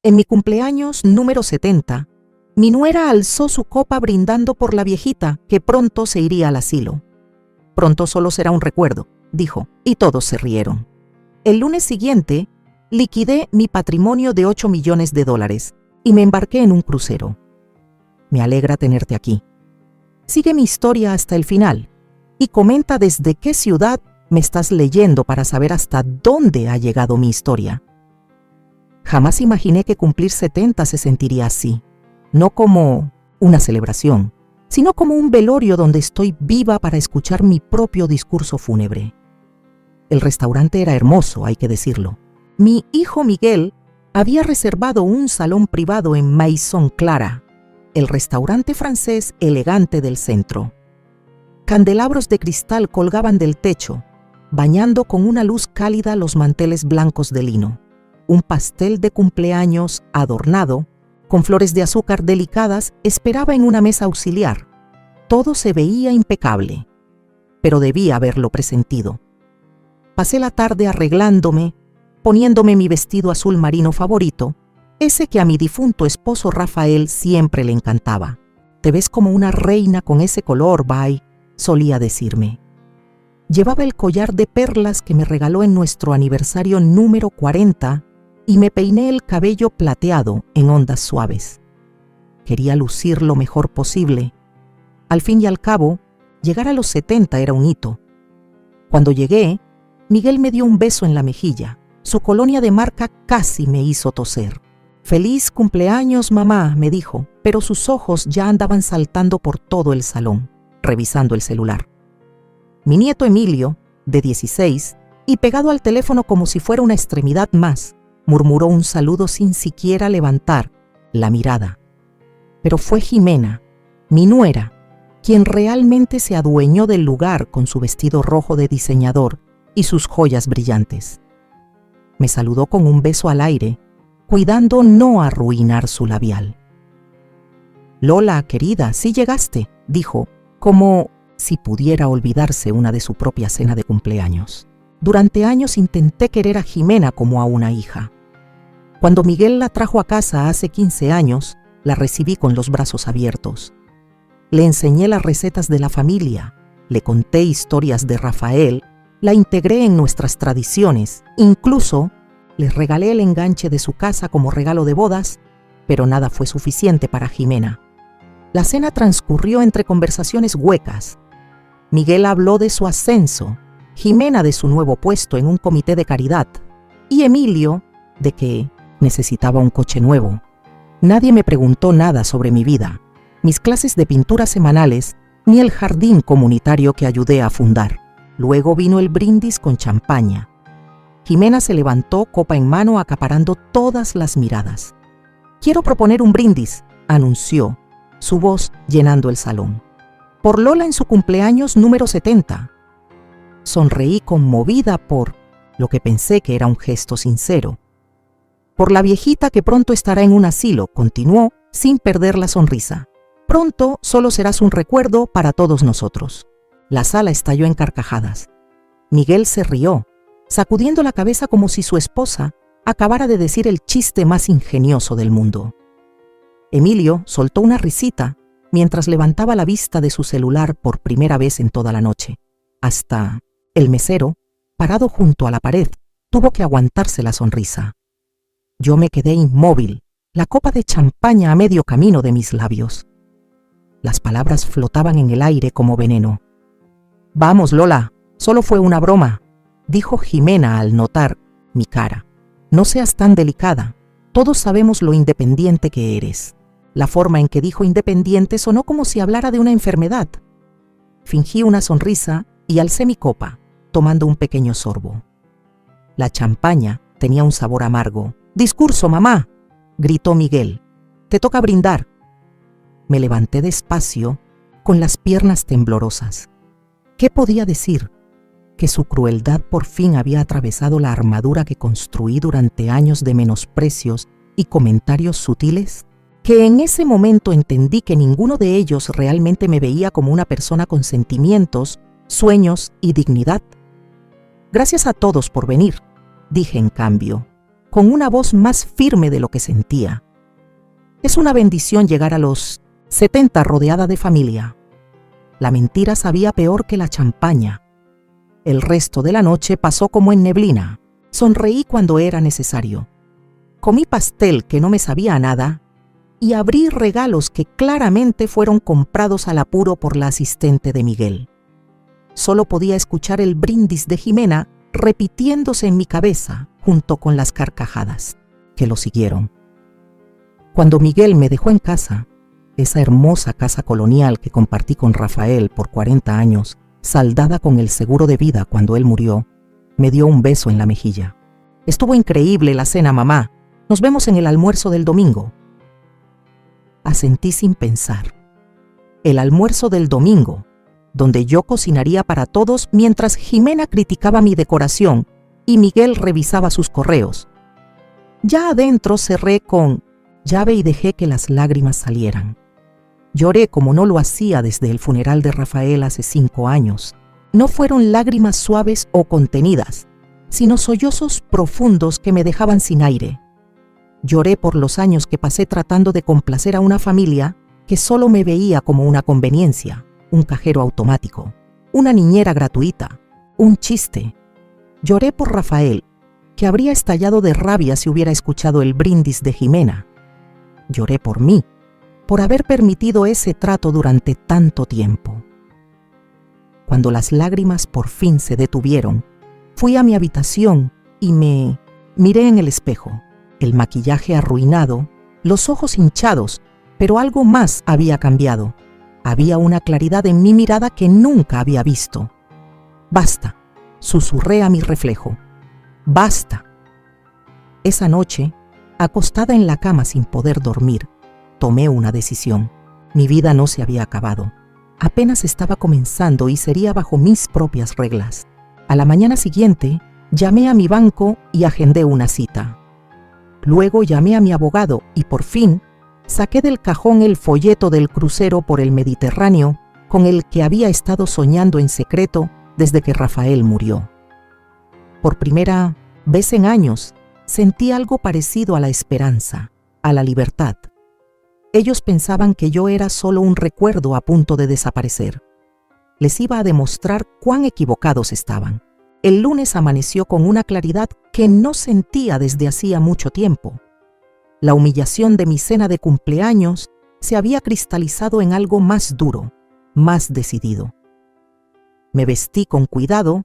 En mi cumpleaños número 70, mi nuera alzó su copa brindando por la viejita que pronto se iría al asilo. Pronto solo será un recuerdo, dijo, y todos se rieron. El lunes siguiente, liquidé mi patrimonio de $8 millones y me embarqué en un crucero. Me alegra tenerte aquí. Sigue mi historia hasta el final y comenta desde qué ciudad me estás leyendo para saber hasta dónde ha llegado mi historia. Jamás imaginé que cumplir 70 se sentiría así, no como una celebración, sino como un velorio donde estoy viva para escuchar mi propio discurso fúnebre. El restaurante era hermoso, hay que decirlo. Mi hijo Miguel había reservado un salón privado en Maison Clara, el restaurante francés elegante del centro. Candelabros de cristal colgaban del techo, bañando con una luz cálida los manteles blancos de lino. Un pastel de cumpleaños adornado, con flores de azúcar delicadas, esperaba en una mesa auxiliar. Todo se veía impecable, pero debía haberlo presentido. Pasé la tarde arreglándome, poniéndome mi vestido azul marino favorito, ese que a mi difunto esposo Rafael siempre le encantaba. «Te ves como una reina con ese color, Bai», solía decirme. Llevaba el collar de perlas que me regaló en nuestro aniversario número 40 y me peiné el cabello plateado en ondas suaves. Quería lucir lo mejor posible. Al fin y al cabo, llegar a los 70 era un hito. Cuando llegué, Miguel me dio un beso en la mejilla. Su colonia de marca casi me hizo toser. «Feliz cumpleaños, mamá», me dijo, pero sus ojos ya andaban saltando por todo el salón, revisando el celular. Mi nieto Emilio, de 16, y pegado al teléfono como si fuera una extremidad más, murmuró un saludo sin siquiera levantar la mirada. Pero fue Jimena, mi nuera, quien realmente se adueñó del lugar con su vestido rojo de diseñador y sus joyas brillantes. Me saludó con un beso al aire, cuidando no arruinar su labial. «Lola, querida, sí llegaste», dijo, como si pudiera olvidarse una de su propia cena de cumpleaños. Durante años intenté querer a Jimena como a una hija. Cuando Miguel la trajo a casa hace 15 años, la recibí con los brazos abiertos. Le enseñé las recetas de la familia, le conté historias de Rafael, la integré en nuestras tradiciones, incluso les regalé el enganche de su casa como regalo de bodas, pero nada fue suficiente para Jimena. La cena transcurrió entre conversaciones huecas. Miguel habló de su ascenso, Jimena de su nuevo puesto en un comité de caridad y Emilio de que necesitaba un coche nuevo. Nadie me preguntó nada sobre mi vida, mis clases de pintura semanales, ni el jardín comunitario que ayudé a fundar. Luego vino el brindis con champaña. Jimena se levantó, copa en mano, acaparando todas las miradas. «Quiero proponer un brindis», anunció, su voz llenando el salón. «Por Lola en su cumpleaños número 70. Sonreí conmovida por lo que pensé que era un gesto sincero. «Por la viejita que pronto estará en un asilo», continuó, sin perder la sonrisa. «Pronto solo serás un recuerdo para todos nosotros». La sala estalló en carcajadas. Miguel se rió, sacudiendo la cabeza como si su esposa acabara de decir el chiste más ingenioso del mundo. Emilio soltó una risita mientras levantaba la vista de su celular por primera vez en toda la noche. Hasta el mesero, parado junto a la pared, tuvo que aguantarse la sonrisa. Yo me quedé inmóvil, la copa de champaña a medio camino de mis labios. Las palabras flotaban en el aire como veneno. «Vamos, Lola, solo fue una broma», dijo Jimena al notar mi cara. «No seas tan delicada. Todos sabemos lo independiente que eres». La forma en que dijo independiente sonó como si hablara de una enfermedad. Fingí una sonrisa y alcé mi copa, tomando un pequeño sorbo. La champaña tenía un sabor amargo. «Discurso, mamá», gritó Miguel. «Te toca brindar». Me levanté despacio, con las piernas temblorosas. ¿Qué podía decir? ¿Que su crueldad por fin había atravesado la armadura que construí durante años de menosprecios y comentarios sutiles? ¿Que en ese momento entendí que ninguno de ellos realmente me veía como una persona con sentimientos, sueños y dignidad? «Gracias a todos por venir», dije en cambio. con una voz más firme de lo que sentía. Es una bendición llegar a los 70 rodeada de familia. La mentira sabía peor que la champaña. El resto de la noche pasó como en neblina. Sonreí cuando era necesario. Comí pastel que no me sabía a nada y abrí regalos que claramente fueron comprados al apuro por la asistente de Miguel. Solo podía escuchar el brindis de Jimena repitiéndose en mi cabeza junto con las carcajadas que lo siguieron. Cuando Miguel me dejó en casa, esa hermosa casa colonial que compartí con Rafael por 40 años, saldada con el seguro de vida cuando él murió, me dio un beso en la mejilla. Estuvo increíble la cena, mamá. Nos vemos en el almuerzo del domingo. Asentí sin pensar. El almuerzo del domingo, donde yo cocinaría para todos mientras Jimena criticaba mi decoración y Miguel revisaba sus correos. Ya adentro cerré con llave y dejé que las lágrimas salieran. Lloré como no lo hacía desde el funeral de Rafael hace 5 años. No fueron lágrimas suaves o contenidas, sino sollozos profundos que me dejaban sin aire. Lloré por los años que pasé tratando de complacer a una familia que solo me veía como una conveniencia, un cajero automático, una niñera gratuita, un chiste. Lloré por Rafael, que habría estallado de rabia si hubiera escuchado el brindis de Jimena. Lloré por mí, por haber permitido ese trato durante tanto tiempo. Cuando las lágrimas por fin se detuvieron, fui a mi habitación y me miré en el espejo. El maquillaje arruinado, los ojos hinchados, pero algo más había cambiado. Había una claridad en mi mirada que nunca había visto. «Basta», susurré a mi reflejo. «Basta». Esa noche, acostada en la cama sin poder dormir, tomé una decisión. Mi vida no se había acabado. Apenas estaba comenzando y sería bajo mis propias reglas. A la mañana siguiente, llamé a mi banco y agendé una cita. Luego llamé a mi abogado y por fin saqué del cajón el folleto del crucero por el Mediterráneo con el que había estado soñando en secreto desde que Rafael murió. Por primera vez en años, sentí algo parecido a la esperanza, a la libertad. Ellos pensaban que yo era solo un recuerdo a punto de desaparecer. Les iba a demostrar cuán equivocados estaban. El lunes amaneció con una claridad que no sentía desde hacía mucho tiempo. La humillación de mi cena de cumpleaños se había cristalizado en algo más duro, más decidido. Me vestí con cuidado,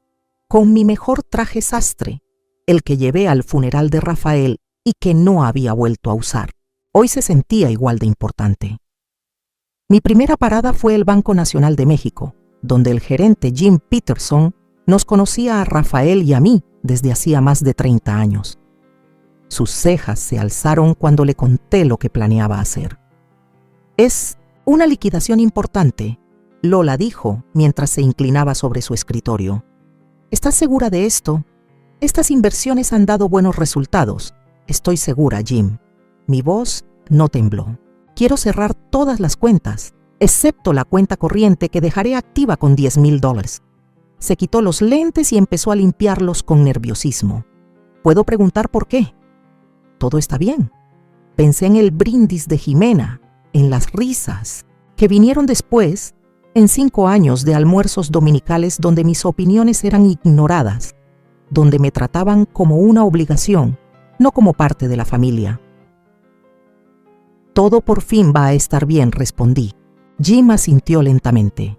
con mi mejor traje sastre, el que llevé al funeral de Rafael y que no había vuelto a usar. Hoy se sentía igual de importante. Mi primera parada fue el Banco Nacional de México, donde el gerente Jim Peterson nos conocía a Rafael y a mí desde hacía más de 30 años. Sus cejas se alzaron cuando le conté lo que planeaba hacer. «Es una liquidación importante», Lola dijo mientras se inclinaba sobre su escritorio. «¿Estás segura de esto? Estas inversiones han dado buenos resultados. Estoy segura, Jim». Mi voz no tembló. «Quiero cerrar todas las cuentas, excepto la cuenta corriente que dejaré activa con $10,000. Se quitó los lentes y empezó a limpiarlos con nerviosismo. «¿Puedo preguntar por qué?» «Todo está bien». Pensé en el brindis de Jimena, en las risas que vinieron después, en 5 años de almuerzos dominicales donde mis opiniones eran ignoradas, donde me trataban como una obligación, no como parte de la familia. «Todo por fin va a estar bien», respondí. Jim asintió lentamente.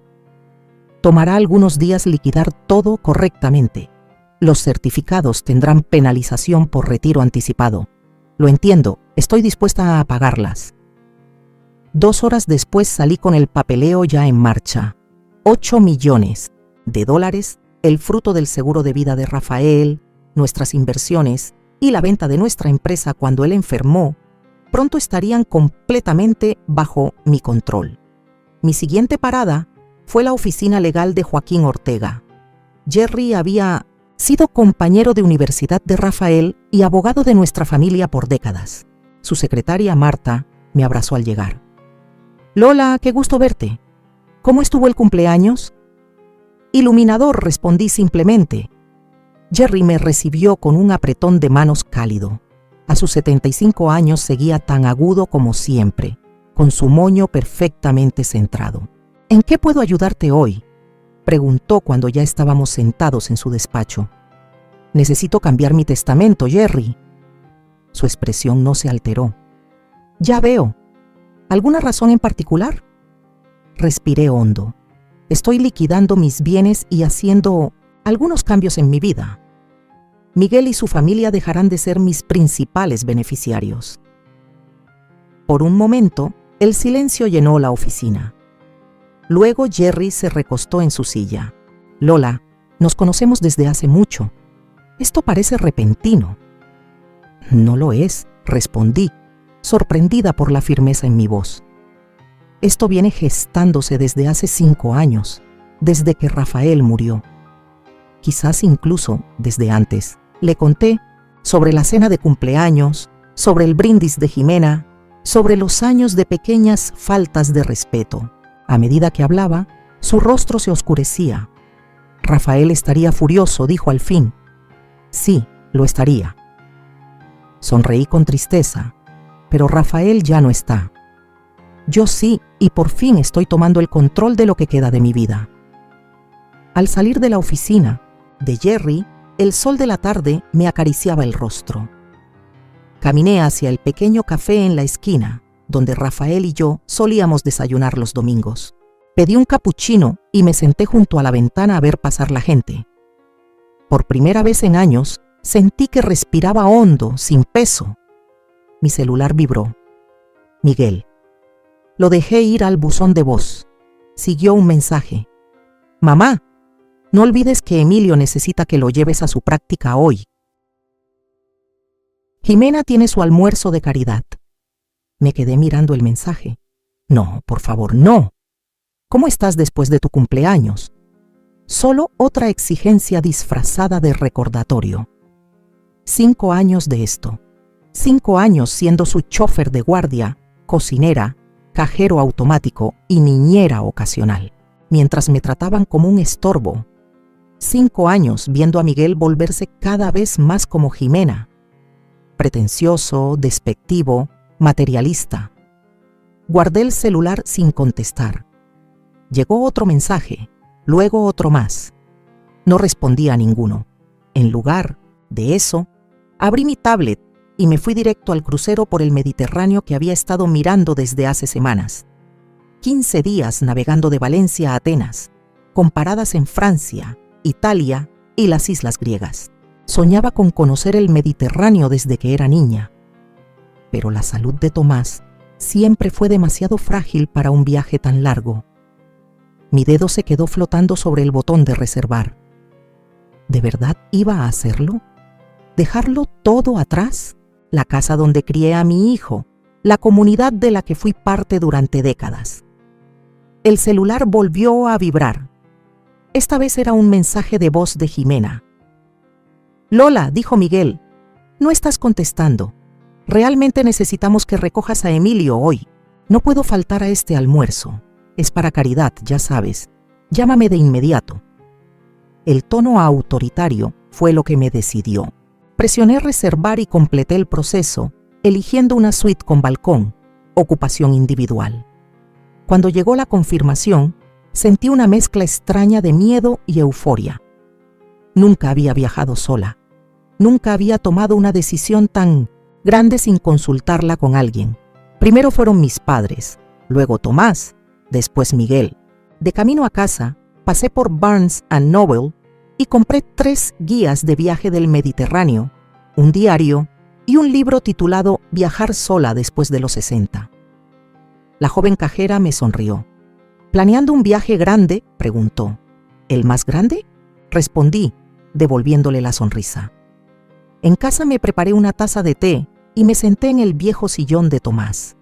«Tomará algunos días liquidar todo correctamente. Los certificados tendrán penalización por retiro anticipado. Lo entiendo, estoy dispuesta a pagarlas». 2 horas después salí con el papeleo ya en marcha. $8 millones, el fruto del seguro de vida de Rafael, nuestras inversiones y la venta de nuestra empresa cuando él enfermó, pronto estarían completamente bajo mi control. Mi siguiente parada fue la oficina legal de Joaquín Ortega. Jerry había sido compañero de universidad de Rafael y abogado de nuestra familia por décadas. Su secretaria, Marta, me abrazó al llegar. «Lola, qué gusto verte. ¿Cómo estuvo el cumpleaños?» «Iluminador», respondí simplemente. Jerry me recibió con un apretón de manos cálido. A sus 75 años seguía tan agudo como siempre, con su moño perfectamente centrado. ¿En qué puedo ayudarte hoy?, preguntó cuando ya estábamos sentados en su despacho. Necesito cambiar mi testamento, Jerry. Su expresión no se alteró. Ya veo. ¿Alguna razón en particular? Respiré hondo. Estoy liquidando mis bienes y haciendo algunos cambios en mi vida. Miguel y su familia dejarán de ser mis principales beneficiarios. Por un momento, el silencio llenó la oficina. Luego Jerry se recostó en su silla. Lola, nos conocemos desde hace mucho. Esto parece repentino. No lo es, respondí, sorprendida por la firmeza en mi voz. Esto viene gestándose desde hace 5 años, desde que Rafael murió. Quizás incluso desde antes. Le conté sobre la cena de cumpleaños, sobre el brindis de Jimena, sobre los años de pequeñas faltas de respeto. A medida que hablaba, su rostro se oscurecía. Rafael estaría furioso, dijo al fin. Sí, lo estaría. Sonreí con tristeza, pero Rafael ya no está. Yo sí, y por fin estoy tomando el control de lo que queda de mi vida. Al salir de la oficina de Jerry, el sol de la tarde me acariciaba el rostro. Caminé hacia el pequeño café en la esquina, donde Rafael y yo solíamos desayunar los domingos. Pedí un capuchino y me senté junto a la ventana a ver pasar la gente. Por primera vez en años, sentí que respiraba hondo, sin peso. Mi celular vibró. Miguel. Lo dejé ir al buzón de voz. Siguió un mensaje. Mamá, no olvides que Emilio necesita que lo lleves a su práctica hoy. Jimena tiene su almuerzo de caridad. Me quedé mirando el mensaje. No, por favor, no. ¿Cómo estás después de tu cumpleaños? Solo otra exigencia disfrazada de recordatorio. 5 años de esto. 5 años siendo su chófer de guardia, cocinera, cajero automático y niñera ocasional, mientras me trataban como un estorbo. 5 años viendo a Miguel volverse cada vez más como Jimena. Pretencioso, despectivo, materialista. Guardé el celular sin contestar. Llegó otro mensaje, luego otro más. No respondí a ninguno. En lugar de eso, abrí mi tablet y me fui directo al crucero por el Mediterráneo que había estado mirando desde hace semanas. 15 días navegando de Valencia a Atenas, con paradas en Francia, Italia y las islas griegas. Soñaba con conocer el Mediterráneo desde que era niña. Pero la salud de Tomás siempre fue demasiado frágil para un viaje tan largo. Mi dedo se quedó flotando sobre el botón de reservar. ¿De verdad iba a hacerlo? ¿Dejarlo todo atrás? La casa donde crié a mi hijo, la comunidad de la que fui parte durante décadas. El celular volvió a vibrar. Esta vez era un mensaje de voz de Jimena. Lola, dijo Miguel, no estás contestando. Realmente necesitamos que recojas a Emilio hoy. No puedo faltar a este almuerzo. Es para caridad, ya sabes. Llámame de inmediato. El tono autoritario fue lo que me decidió. Presioné reservar y completé el proceso, eligiendo una suite con balcón, ocupación individual. Cuando llegó la confirmación, sentí una mezcla extraña de miedo y euforia. Nunca había viajado sola. Nunca había tomado una decisión tan grande sin consultarla con alguien. Primero fueron mis padres, luego Tomás, después Miguel. De camino a casa, pasé por Barnes & Noble y compré 3 guías de viaje del Mediterráneo, un diario y un libro titulado Viajar sola después de los 60. La joven cajera me sonrió. ¿Planeando un viaje grande?, preguntó. ¿El más grande?, respondí, devolviéndole la sonrisa. En casa me preparé una taza de té y me senté en el viejo sillón de Tomás.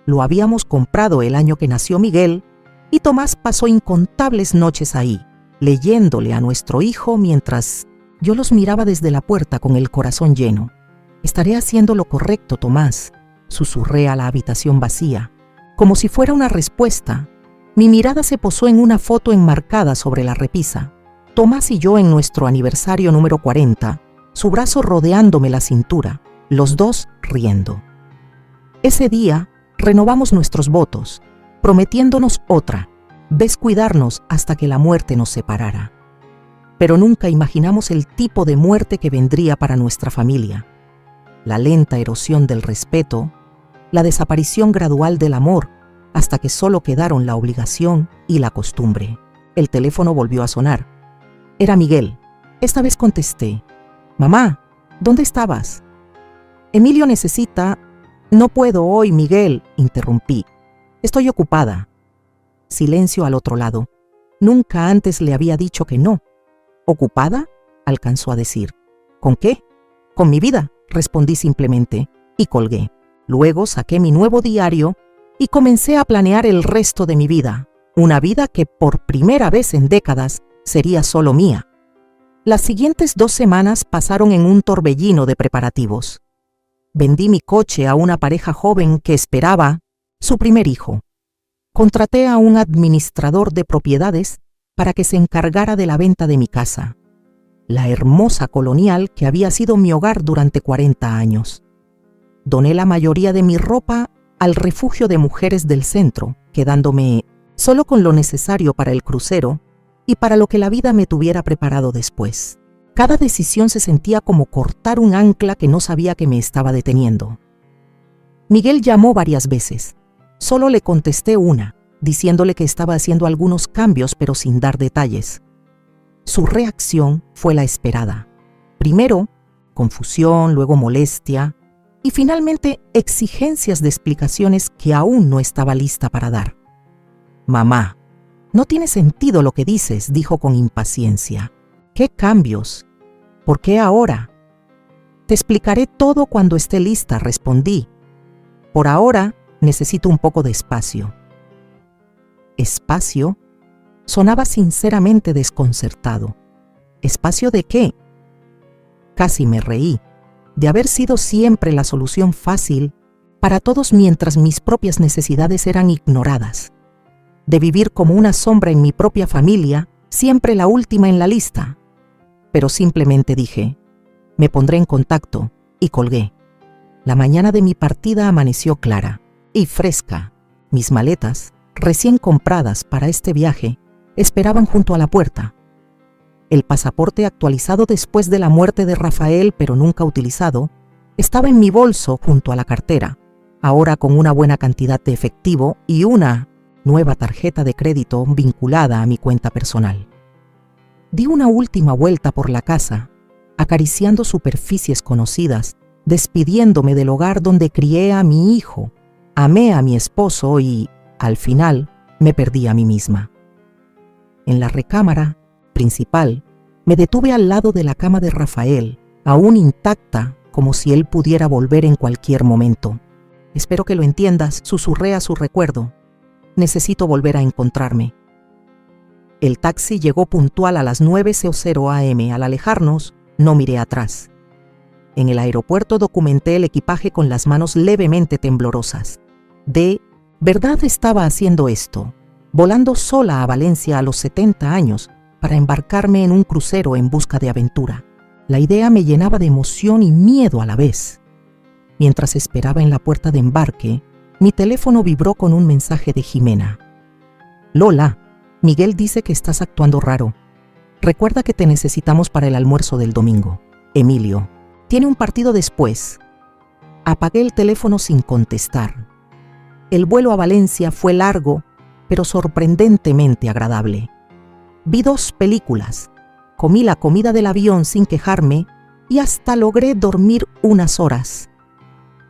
Lo habíamos comprado el año que nació Miguel y Tomás pasó incontables noches ahí, leyéndole a nuestro hijo mientras yo los miraba desde la puerta con el corazón lleno. «Estaré haciendo lo correcto, Tomás», susurré a la habitación vacía. Como si fuera una respuesta, mi mirada se posó en una foto enmarcada sobre la repisa. Tomás y yo en nuestro aniversario número 40, su brazo rodeándome la cintura, los dos riendo. Ese día renovamos nuestros votos, prometiéndonos otra vez cuidarnos hasta que la muerte nos separara. Pero nunca imaginamos el tipo de muerte que vendría para nuestra familia. La lenta erosión del respeto, la desaparición gradual del amor, hasta que solo quedaron la obligación y la costumbre. El teléfono volvió a sonar. Era Miguel. Esta vez contesté. «Mamá, ¿dónde estabas?» «Emilio necesita...» «No puedo hoy, Miguel», interrumpí. «Estoy ocupada». Silencio al otro lado. Nunca antes le había dicho que no. «¿Ocupada?», alcanzó a decir. «¿Con qué?». «Con mi vida», respondí simplemente, y colgué. Luego saqué mi nuevo diario y comencé a planear el resto de mi vida, una vida que por primera vez en décadas sería solo mía. Las siguientes 2 semanas pasaron en un torbellino de preparativos. Vendí mi coche a una pareja joven que esperaba su primer hijo. Contraté a un administrador de propiedades para que se encargara de la venta de mi casa, la hermosa colonial que había sido mi hogar durante 40 años. Doné la mayoría de mi ropa al refugio de mujeres del centro, quedándome solo con lo necesario para el crucero y para lo que la vida me tuviera preparado después. Cada decisión se sentía como cortar un ancla que no sabía que me estaba deteniendo. Miguel llamó varias veces. Solo le contesté una, diciéndole que estaba haciendo algunos cambios pero sin dar detalles. Su reacción fue la esperada. Primero, confusión, luego molestia y finalmente exigencias de explicaciones que aún no estaba lista para dar. «Mamá, no tiene sentido lo que dices», dijo con impaciencia. «¿Qué cambios? ¿Por qué ahora?» «Te explicaré todo cuando esté lista», respondí. «Por ahora necesito un poco de espacio». ¿Espacio? Sonaba sinceramente desconcertado. ¿Espacio de qué? Casi me reí, de haber sido siempre la solución fácil para todos mientras mis propias necesidades eran ignoradas. De vivir como una sombra en mi propia familia, siempre la última en la lista. Pero simplemente dije, me pondré en contacto, y colgué. La mañana de mi partida amaneció clara y fresca. Mis maletas, recién compradas para este viaje, esperaban junto a la puerta. El pasaporte actualizado después de la muerte de Rafael, pero nunca utilizado, estaba en mi bolso junto a la cartera, ahora con una buena cantidad de efectivo y una nueva tarjeta de crédito vinculada a mi cuenta personal. Di una última vuelta por la casa, acariciando superficies conocidas, despidiéndome del hogar donde crié a mi hijo, amé a mi esposo y, al final, me perdí a mí misma. En la recámara principal, me detuve al lado de la cama de Rafael, aún intacta, como si él pudiera volver en cualquier momento. «Espero que lo entiendas», susurré a su recuerdo. «Necesito volver a encontrarme». El taxi llegó puntual a las 9:00 am. Al alejarnos, no miré atrás. En el aeropuerto documenté el equipaje con las manos levemente temblorosas. ¿De verdad estaba haciendo esto? Volando sola a Valencia a los 70 años para embarcarme en un crucero en busca de aventura. La idea me llenaba de emoción y miedo a la vez. Mientras esperaba en la puerta de embarque, mi teléfono vibró con un mensaje de Jimena. «Lola, Miguel dice que estás actuando raro. Recuerda que te necesitamos para el almuerzo del domingo. Emilio. Tiene un partido después». Apagué el teléfono sin contestar. El vuelo a Valencia fue largo, pero sorprendentemente agradable. Vi 2 películas, comí la comida del avión sin quejarme y hasta logré dormir unas horas.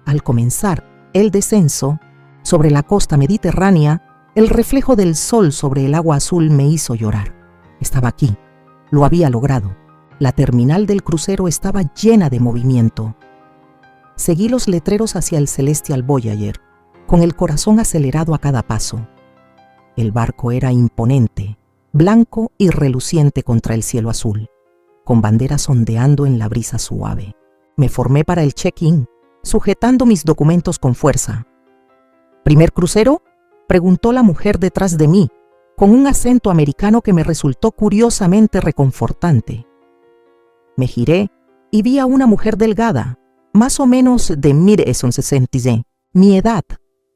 Al comenzar el descenso, sobre la costa mediterránea, el reflejo del sol sobre el agua azul me hizo llorar. Estaba aquí, lo había logrado. La terminal del crucero estaba llena de movimiento. Seguí los letreros hacia el Celestial Voyager, con el corazón acelerado a cada paso. El barco era imponente, blanco y reluciente contra el cielo azul, con banderas ondeando en la brisa suave. Me formé para el check-in, sujetando mis documentos con fuerza. ¿Primer crucero?, preguntó la mujer detrás de mí, con un acento americano que me resultó curiosamente reconfortante. Me giré y vi a una mujer delgada, más o menos de 1960, mi edad,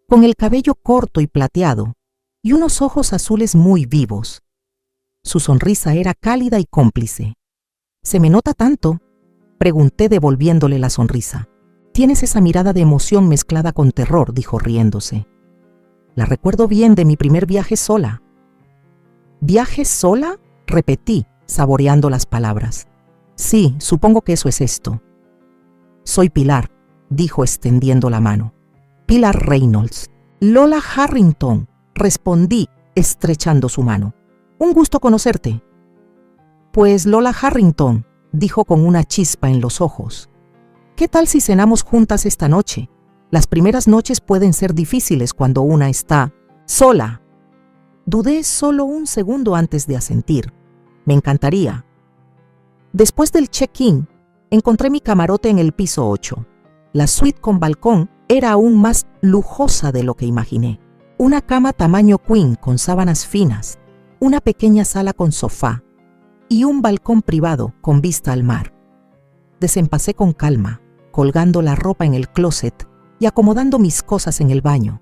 con el cabello corto y plateado, y unos ojos azules muy vivos. Su sonrisa era cálida y cómplice. ¿Se me nota tanto?, pregunté devolviéndole la sonrisa. Tienes esa mirada de emoción mezclada con terror, dijo riéndose. La recuerdo bien de mi primer viaje sola. ¿Viaje sola?, repetí, saboreando las palabras. Sí, supongo que eso es esto. Soy Pilar, dijo extendiendo la mano. Pilar Reynolds. Lola Harrington, respondí, estrechando su mano. Un gusto conocerte. Pues Lola Harrington, dijo con una chispa en los ojos. ¿Qué tal si cenamos juntas esta noche? Las primeras noches pueden ser difíciles cuando una está sola. Dudé solo un segundo antes de asentir. Me encantaría. Después del check-in, encontré mi camarote en el piso 8. La suite con balcón era aún más lujosa de lo que imaginé. Una cama tamaño queen con sábanas finas, una pequeña sala con sofá y un balcón privado con vista al mar. Desempacé con calma, colgando la ropa en el closet y acomodando mis cosas en el baño.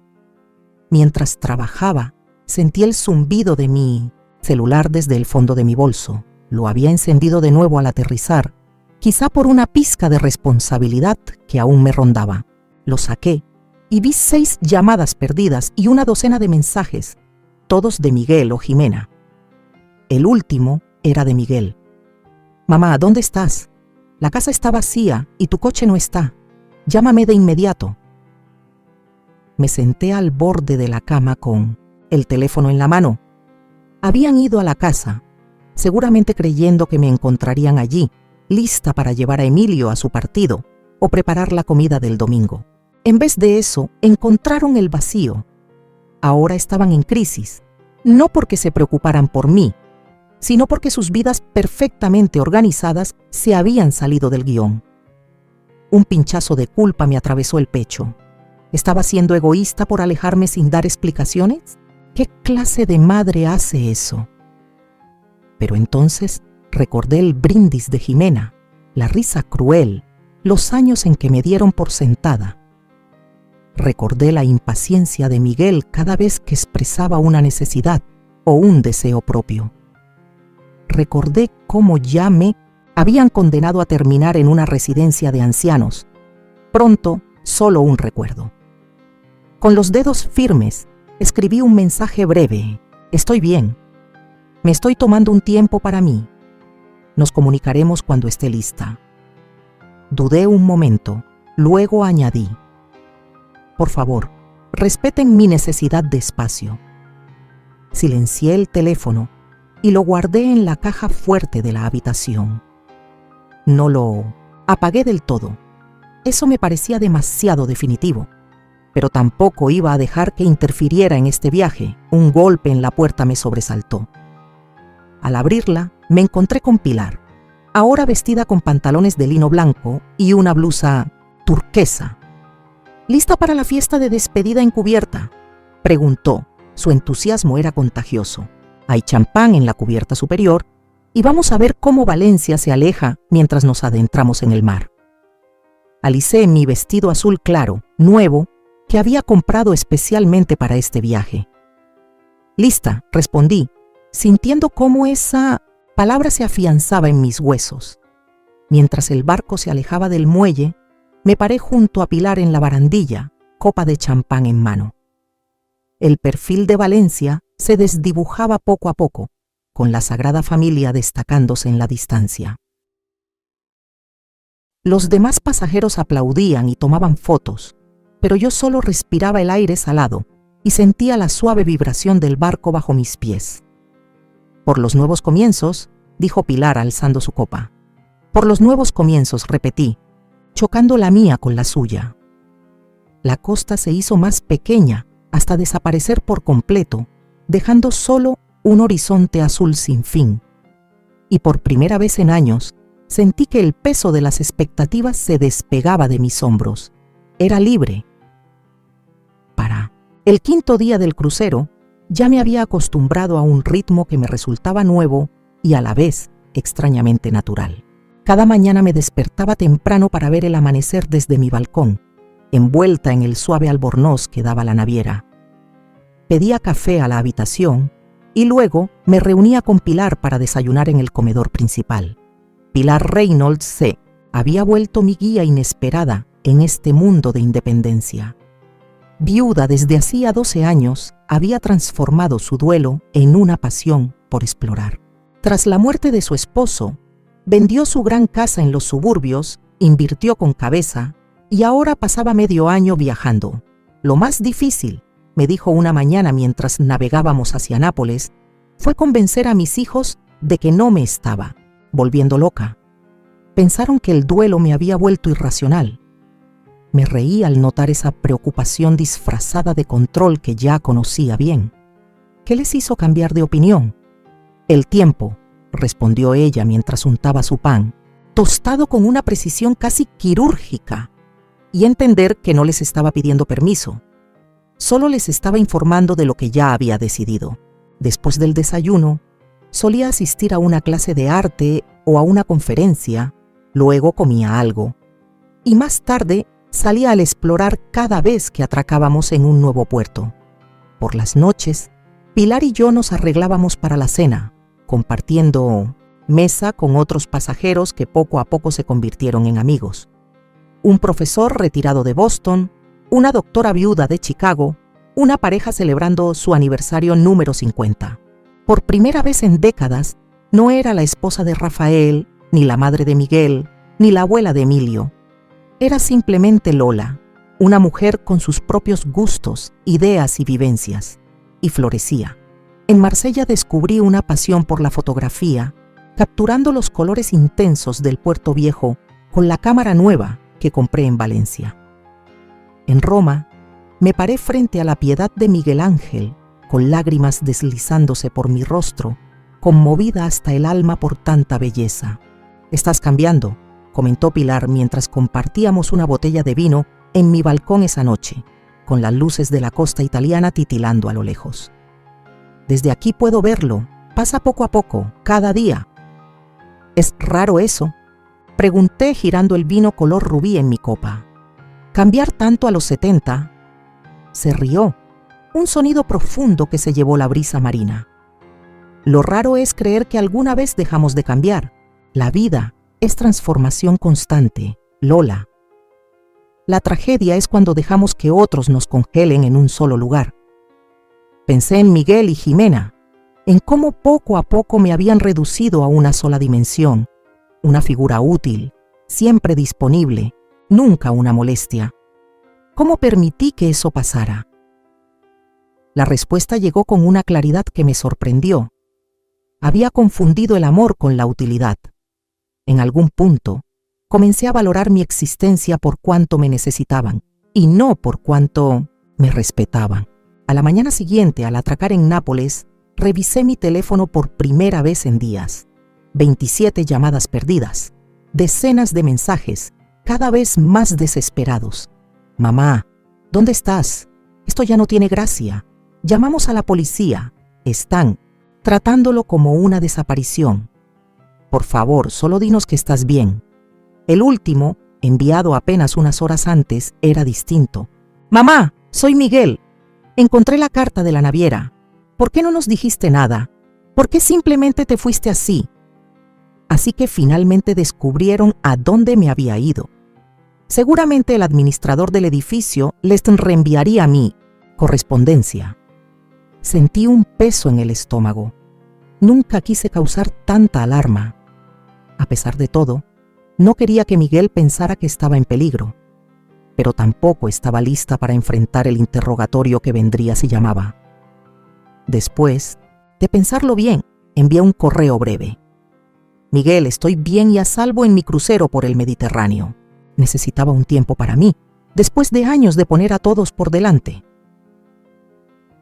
Mientras trabajaba, sentí el zumbido de mi celular desde el fondo de mi bolso. Lo había encendido de nuevo al aterrizar, quizá por una pizca de responsabilidad que aún me rondaba. Lo saqué y vi 6 llamadas perdidas y una docena de mensajes, todos de Miguel o Jimena. El último era de Miguel. Mamá, ¿dónde estás? La casa está vacía y tu coche no está. Llámame de inmediato. Me senté al borde de la cama con el teléfono en la mano. Habían ido a la casa, seguramente creyendo que me encontrarían allí, lista para llevar a Emilio a su partido o preparar la comida del domingo. En vez de eso, encontraron el vacío. Ahora estaban en crisis, no porque se preocuparan por mí, sino porque sus vidas perfectamente organizadas se habían salido del guión. Un pinchazo de culpa me atravesó el pecho. ¿Estaba siendo egoísta por alejarme sin dar explicaciones? ¿Qué clase de madre hace eso? Pero entonces recordé el brindis de Jimena, la risa cruel, los años en que me dieron por sentada. Recordé la impaciencia de Miguel cada vez que expresaba una necesidad o un deseo propio. Recordé cómo ya me habían condenado a terminar en una residencia de ancianos. Pronto, solo un recuerdo. Con los dedos firmes, escribí un mensaje breve. Estoy bien. Me estoy tomando un tiempo para mí. Nos comunicaremos cuando esté lista. Dudé un momento, luego añadí. Por favor, respeten mi necesidad de espacio. Silencié el teléfono y lo guardé en la caja fuerte de la habitación. No lo apagué del todo. Eso me parecía demasiado definitivo, pero tampoco iba a dejar que interfiriera en este viaje. Un golpe en la puerta me sobresaltó. Al abrirla, me encontré con Pilar, ahora vestida con pantalones de lino blanco y una blusa turquesa. ¿Lista para la fiesta de despedida encubierta?, preguntó. Su entusiasmo era contagioso. Hay champán en la cubierta superior y vamos a ver cómo Valencia se aleja mientras nos adentramos en el mar. Alicé mi vestido azul claro, nuevo, que había comprado especialmente para este viaje. Lista, respondí, sintiendo cómo esa palabra se afianzaba en mis huesos. Mientras el barco se alejaba del muelle, me paré junto a Pilar en la barandilla, copa de champán en mano. El perfil de Valencia se desdibujaba poco a poco, con la Sagrada Familia destacándose en la distancia. Los demás pasajeros aplaudían y tomaban fotos, pero yo solo respiraba el aire salado y sentía la suave vibración del barco bajo mis pies. Por los nuevos comienzos, dijo Pilar alzando su copa. Por los nuevos comienzos, repetí, chocando la mía con la suya. La costa se hizo más pequeña hasta desaparecer por completo, dejando solo un horizonte azul sin fin. Y por primera vez en años, sentí que el peso de las expectativas se despegaba de mis hombros. Era libre. Para el 5.º día del crucero, ya me había acostumbrado a un ritmo que me resultaba nuevo y a la vez extrañamente natural. Cada mañana me despertaba temprano para ver el amanecer desde mi balcón, envuelta en el suave albornoz que daba la naviera. Pedía café a la habitación y luego me reunía con Pilar para desayunar en el comedor principal. Pilar Reynolds C. había vuelto mi guía inesperada en este mundo de independencia. Viuda desde hacía 12 años, había transformado su duelo en una pasión por explorar. Tras la muerte de su esposo, vendió su gran casa en los suburbios, invirtió con cabeza y ahora pasaba medio año viajando. Lo más difícil, me dijo una mañana mientras navegábamos hacia Nápoles, fue convencer a mis hijos de que no me estaba volviendo loca. Pensaron que el duelo me había vuelto irracional. Me reí al notar esa preocupación disfrazada de control que ya conocía bien. ¿Qué les hizo cambiar de opinión? El tiempo, respondió ella mientras untaba su pan, tostado con una precisión casi quirúrgica, y entender que no les estaba pidiendo permiso. Solo les estaba informando de lo que ya había decidido. Después del desayuno, solía asistir a una clase de arte o a una conferencia, luego comía algo, y más tarde salía al explorar cada vez que atracábamos en un nuevo puerto. Por las noches, Pilar y yo nos arreglábamos para la cena, compartiendo mesa con otros pasajeros que poco a poco se convirtieron en amigos. Un profesor retirado de Boston, una doctora viuda de Chicago, una pareja celebrando su aniversario número 50. Por primera vez en décadas, no era la esposa de Rafael, ni la madre de Miguel, ni la abuela de Emilio. Era simplemente Lola, una mujer con sus propios gustos, ideas y vivencias, y florecía. En Marsella descubrí una pasión por la fotografía, capturando los colores intensos del Puerto Viejo con la cámara nueva que compré en Valencia. En Roma, me paré frente a la Piedad de Miguel Ángel, con lágrimas deslizándose por mi rostro, conmovida hasta el alma por tanta belleza. «Estás cambiando», comentó Pilar mientras compartíamos una botella de vino en mi balcón esa noche, con las luces de la costa italiana titilando a lo lejos. «Desde aquí puedo verlo, pasa poco a poco, cada día». «¿Es raro eso?», pregunté girando el vino color rubí en mi copa. «¿Cambiar tanto a los 70? Se rió, un sonido profundo que se llevó la brisa marina. «Lo raro es creer que alguna vez dejamos de cambiar. La vida es transformación constante, Lola. La tragedia es cuando dejamos que otros nos congelen en un solo lugar». Pensé en Miguel y Jimena, en cómo poco a poco me habían reducido a una sola dimensión, una figura útil, siempre disponible, nunca una molestia. ¿Cómo permití que eso pasara? La respuesta llegó con una claridad que me sorprendió. Había confundido el amor con la utilidad. En algún punto, comencé a valorar mi existencia por cuánto me necesitaban y no por cuánto me respetaban. A la mañana siguiente, al atracar en Nápoles, revisé mi teléfono por primera vez en días. 27 llamadas perdidas, decenas de mensajes, cada vez más desesperados. «Mamá, ¿dónde estás? Esto ya no tiene gracia. Llamamos a la policía. Están tratándolo como una desaparición. Por favor, solo dinos que estás bien». El último, enviado apenas unas horas antes, era distinto. «Mamá, soy Miguel. Encontré la carta de la naviera. ¿Por qué no nos dijiste nada? ¿Por qué simplemente te fuiste así?». Así que finalmente descubrieron a dónde me había ido. Seguramente el administrador del edificio les reenviaría a mí correspondencia. Sentí un peso en el estómago. Nunca quise causar tanta alarma. A pesar de todo, no quería que Miguel pensara que estaba en peligro, pero tampoco estaba lista para enfrentar el interrogatorio que vendría si llamaba. Después de pensarlo bien, envié un correo breve. «Miguel, estoy bien y a salvo en mi crucero por el Mediterráneo. Necesitaba un tiempo para mí, después de años de poner a todos por delante.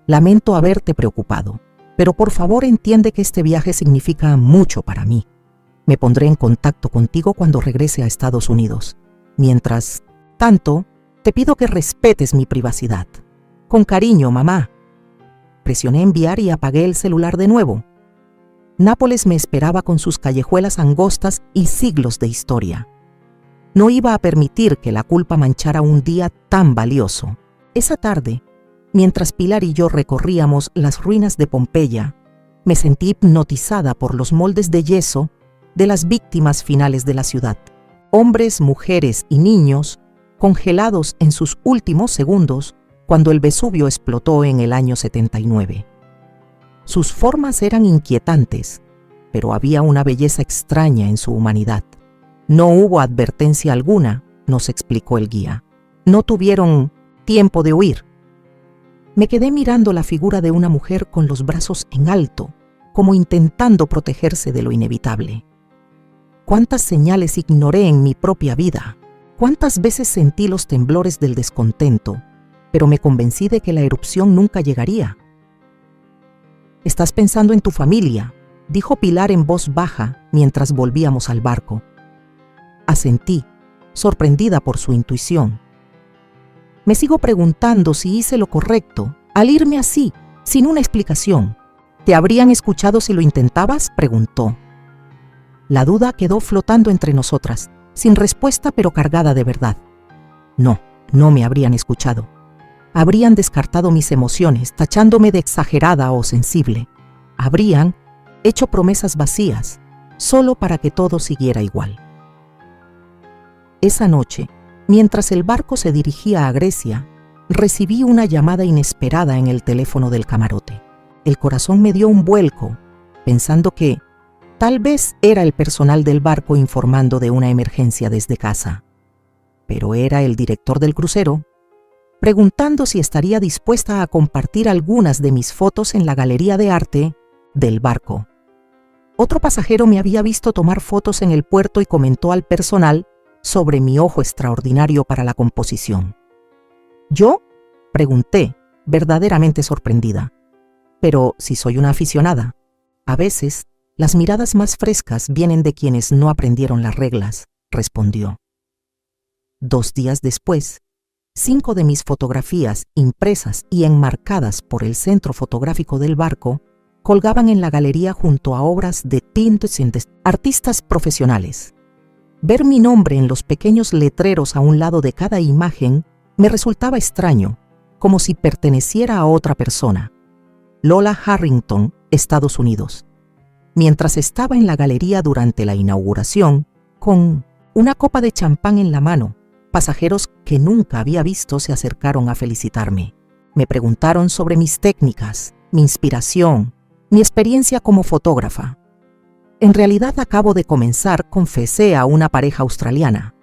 Lamento haberte preocupado, pero por favor entiende que este viaje significa mucho para mí. Me pondré en contacto contigo cuando regrese a Estados Unidos. Mientras tanto, te pido que respetes mi privacidad. Con cariño, mamá». Presioné enviar y apagué el celular de nuevo. Nápoles me esperaba con sus callejuelas angostas y siglos de historia. No iba a permitir que la culpa manchara un día tan valioso. Esa tarde, mientras Pilar y yo recorríamos las ruinas de Pompeya, me sentí hipnotizada por los moldes de yeso de las víctimas finales de la ciudad. Hombres, mujeres y niños congelados en sus últimos segundos cuando el Vesubio explotó en el año 79. Sus formas eran inquietantes, pero había una belleza extraña en su humanidad. No hubo advertencia alguna, nos explicó el guía. No tuvieron tiempo de huir. Me quedé mirando la figura de una mujer con los brazos en alto, como intentando protegerse de lo inevitable. ¿Cuántas señales ignoré en mi propia vida? ¿Cuántas veces sentí los temblores del descontento, pero me convencí de que la erupción nunca llegaría? «Estás pensando en tu familia», dijo Pilar en voz baja mientras volvíamos al barco. Asentí, sorprendida por su intuición. Me sigo preguntando si hice lo correcto al irme así, sin una explicación. «¿Te habrían escuchado si lo intentabas?», preguntó. La duda quedó flotando entre nosotras, sin respuesta pero cargada de verdad. No me habrían escuchado. Habrían descartado mis emociones, tachándome de exagerada o sensible. Habrían hecho promesas vacías, solo para que todo siguiera igual. Esa noche, mientras el barco se dirigía a Grecia, recibí una llamada inesperada en el teléfono del camarote. El corazón me dio un vuelco, pensando que tal vez era el personal del barco informando de una emergencia desde casa. Pero era el director del crucero, preguntando si estaría dispuesta a compartir algunas de mis fotos en la galería de arte del barco. Otro pasajero me había visto tomar fotos en el puerto y comentó al personal sobre mi ojo extraordinario para la composición. ¿Yo?, pregunté, verdaderamente sorprendida. Pero si soy una aficionada, a veces las miradas más frescas vienen de quienes no aprendieron las reglas, respondió. 2 días después, 5 de mis fotografías impresas y enmarcadas por el centro fotográfico del barco colgaban en la galería junto a obras de artistas profesionales. Ver mi nombre en los pequeños letreros a un lado de cada imagen me resultaba extraño, como si perteneciera a otra persona. Lola Harrington, Estados Unidos. Mientras estaba en la galería durante la inauguración, con una copa de champán en la mano, pasajeros que nunca había visto se acercaron a felicitarme. Me preguntaron sobre mis técnicas, mi inspiración, mi experiencia como fotógrafa. En realidad acabo de comenzar, confesé a una pareja australiana.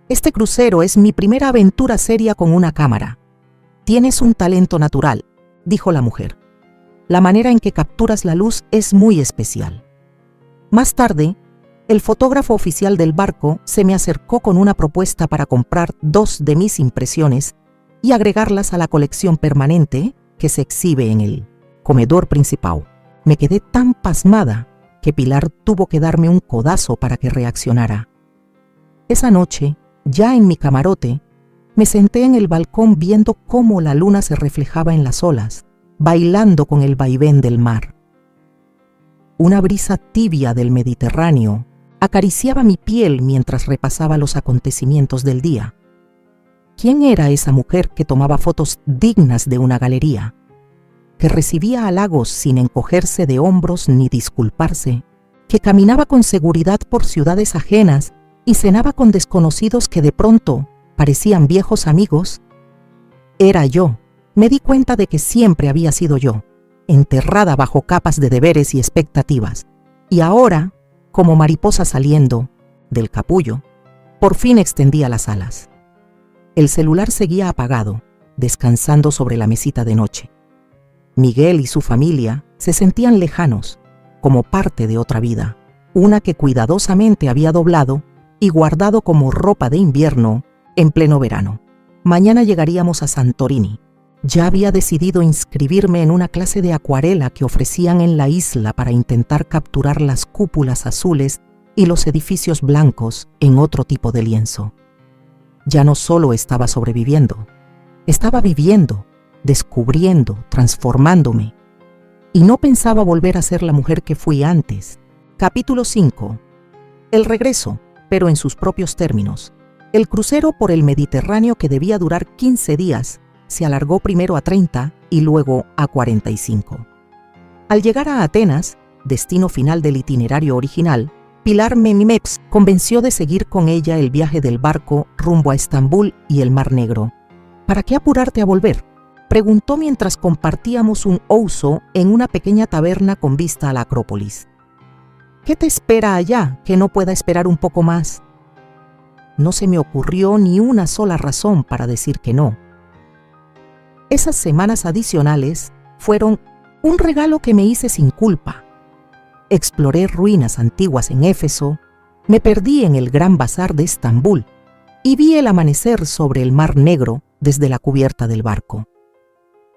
Este crucero es mi primera aventura seria con una cámara. Tienes un talento natural, dijo la mujer. La manera en que capturas la luz es muy especial. Más tarde, el fotógrafo oficial del barco se me acercó con una propuesta para comprar 2 de mis impresiones y agregarlas a la colección permanente que se exhibe en el comedor principal. Me quedé tan pasmada que Pilar tuvo que darme un codazo para que reaccionara. Esa noche, ya en mi camarote, me senté en el balcón viendo cómo la luna se reflejaba en las olas, bailando con el vaivén del mar. Una brisa tibia del Mediterráneo acariciaba mi piel mientras repasaba los acontecimientos del día. ¿Quién era esa mujer que tomaba fotos dignas de una galería? Que recibía halagos sin encogerse de hombros ni disculparse, que caminaba con seguridad por ciudades ajenas y cenaba con desconocidos que de pronto parecían viejos amigos. Era yo. Me di cuenta de que siempre había sido yo, enterrada bajo capas de deberes y expectativas, y ahora, como mariposa saliendo del capullo, por fin extendía las alas. El celular seguía apagado, descansando sobre la mesita de noche. Miguel y su familia se sentían lejanos, como parte de otra vida, una que cuidadosamente había doblado y guardado como ropa de invierno en pleno verano. Mañana llegaríamos a Santorini. Ya había decidido inscribirme en una clase de acuarela que ofrecían en la isla para intentar capturar las cúpulas azules y los edificios blancos en otro tipo de lienzo. Ya no solo estaba sobreviviendo, estaba viviendo, descubriendo, transformándome. y no pensaba volver a ser la mujer que fui antes. Capítulo 5. El regreso, pero en sus propios términos. El crucero por el Mediterráneo, que debía durar 15 días, se alargó primero a 30 y luego a 45. Al llegar a Atenas, destino final del itinerario original, Pilar Memimex convenció de seguir con ella el viaje del barco rumbo a Estambul y el Mar Negro. ¿Para qué apurarte a volver?, preguntó mientras compartíamos un ouzo en una pequeña taberna con vista a la Acrópolis. ¿Qué te espera allá que no pueda esperar un poco más? No se me ocurrió ni una sola razón para decir que no. Esas semanas adicionales fueron un regalo que me hice sin culpa. Exploré ruinas antiguas en Éfeso, me perdí en el Gran Bazar de Estambul y vi el amanecer sobre el Mar Negro desde la cubierta del barco.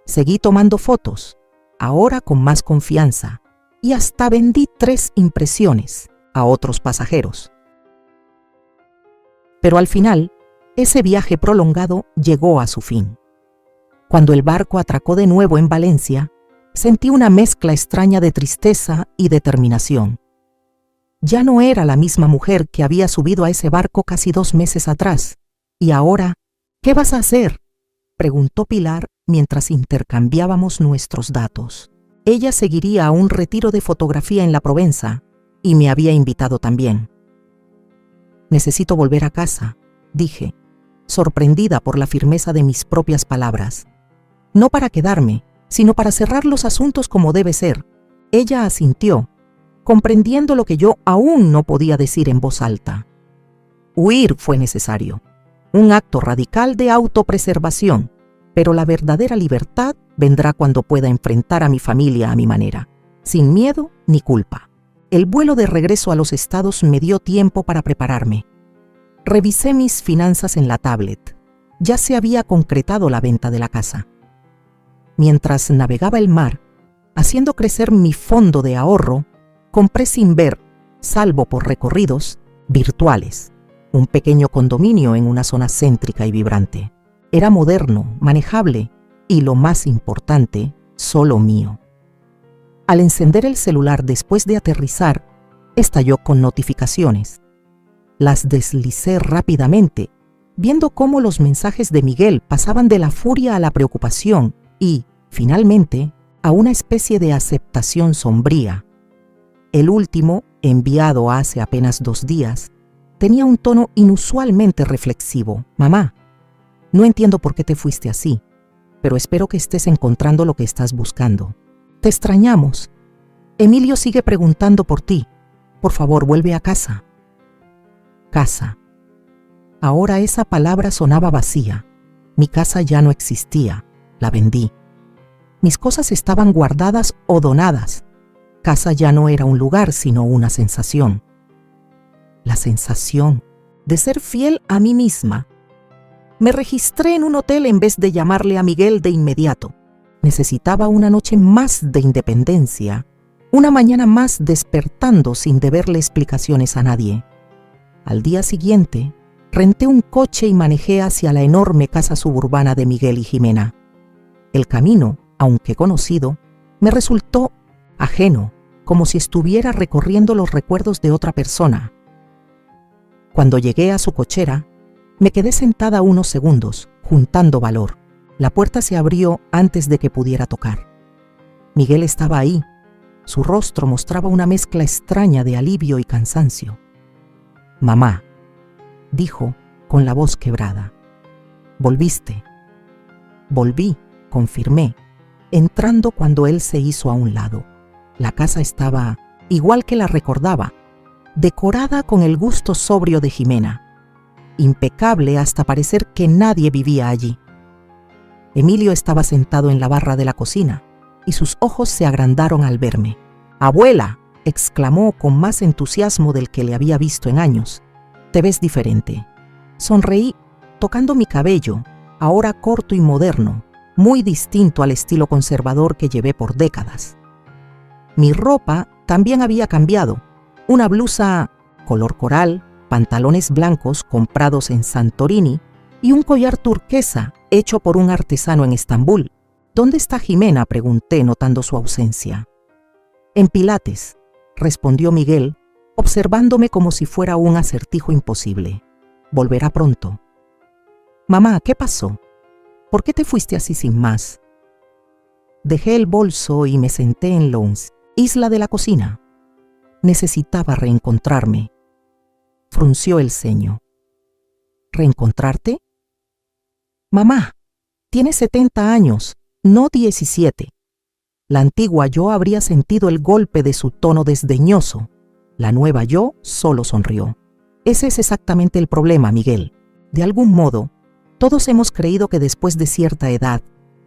Seguí tomando fotos, ahora con más confianza, y hasta vendí 3 impresiones a otros pasajeros. Pero al final, ese viaje prolongado llegó a su fin. Cuando el barco atracó de nuevo en Valencia, sentí una mezcla extraña de tristeza y determinación. Ya no era la misma mujer que había subido a ese barco casi 2 meses atrás. Y ahora, ¿qué vas a hacer?, preguntó Pilar mientras intercambiábamos nuestros datos. Ella seguiría a un retiro de fotografía en la Provenza y me había invitado también. Necesito volver a casa, dije, sorprendida por la firmeza de mis propias palabras. No para quedarme, sino para cerrar los asuntos como debe ser. Ella asintió, comprendiendo lo que yo aún no podía decir en voz alta. Huir fue necesario, un acto radical de autopreservación, pero la verdadera libertad vendrá cuando pueda enfrentar a mi familia a mi manera, sin miedo ni culpa. El vuelo de regreso a los Estados me dio tiempo para prepararme. Revisé mis finanzas en la tablet. Ya se había concretado la venta de la casa. Mientras navegaba el mar, haciendo crecer mi fondo de ahorro, compré sin ver, salvo por recorridos, virtuales, un pequeño condominio en una zona céntrica y vibrante. Era moderno, manejable y, lo más importante, solo mío. Al encender el celular después de aterrizar, estalló con notificaciones. Las deslicé rápidamente, viendo cómo los mensajes de Miguel pasaban de la furia a la preocupación y, finalmente, a una especie de aceptación sombría. El último, enviado hace apenas 2 días, tenía un tono inusualmente reflexivo. Mamá, no entiendo por qué te fuiste así, pero espero que estés encontrando lo que estás buscando. Te extrañamos. Emilio sigue preguntando por ti. Por favor, vuelve a casa. Casa. Ahora esa palabra sonaba vacía. Mi casa ya no existía. La vendí. Mis cosas estaban guardadas o donadas. Casa ya no era un lugar, sino una sensación. La sensación de ser fiel a mí misma. Me registré en un hotel en vez de llamarle a Miguel de inmediato. Necesitaba una noche más de independencia, una mañana más despertando sin deberle explicaciones a nadie. Al día siguiente, renté un coche y manejé hacia la enorme casa suburbana de Miguel y Jimena. El camino, aunque conocido, me resultó ajeno, como si estuviera recorriendo los recuerdos de otra persona. Cuando llegué a su cochera, me quedé sentada unos segundos, juntando valor. La puerta se abrió antes de que pudiera tocar. Miguel estaba ahí. Su rostro mostraba una mezcla extraña de alivio y cansancio. Mamá, dijo con la voz quebrada. Volviste. Volví, confirmé, entrando cuando él se hizo a un lado. La casa estaba, igual que la recordaba, decorada con el gusto sobrio de Jimena, impecable hasta parecer que nadie vivía allí. Emilio estaba sentado en la barra de la cocina y sus ojos se agrandaron al verme. «¡Abuela!», exclamó con más entusiasmo del que le había visto en años. «Te ves diferente». Sonreí, tocando mi cabello, ahora corto y moderno, muy distinto al estilo conservador que llevé por décadas. Mi ropa también había cambiado. Una blusa color coral, pantalones blancos comprados en Santorini y un collar turquesa hecho por un artesano en Estambul. ¿Dónde está Jimena?, pregunté, notando su ausencia. En Pilates, respondió Miguel, observándome como si fuera un acertijo imposible. Volverá pronto. Mamá, ¿qué pasó? ¿Por qué te fuiste así sin más? Dejé el bolso y me senté en la isla de la cocina. Necesitaba reencontrarme. Frunció el ceño. ¿Reencontrarte? Mamá, tienes 70 años, no 17. La antigua yo habría sentido el golpe de su tono desdeñoso. La nueva yo solo sonrió. Ese es exactamente el problema, Miguel. De algún modo, todos hemos creído que después de cierta edad,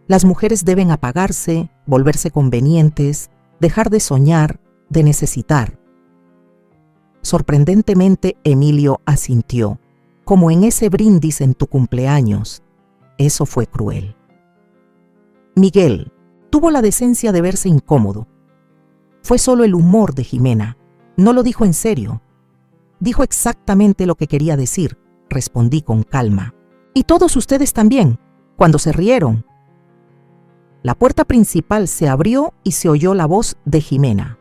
las mujeres deben apagarse, volverse convenientes, dejar de soñar, de necesitar. Sorprendentemente, Emilio asintió, como en ese brindis en tu cumpleaños. Eso fue cruel. Miguel tuvo la decencia de verse incómodo. Fue solo el humor de Jimena. No lo dijo en serio. Dijo exactamente lo que quería decir, respondí con calma. Y todos ustedes también, cuando se rieron. La puerta principal se abrió y se oyó la voz de Jimena.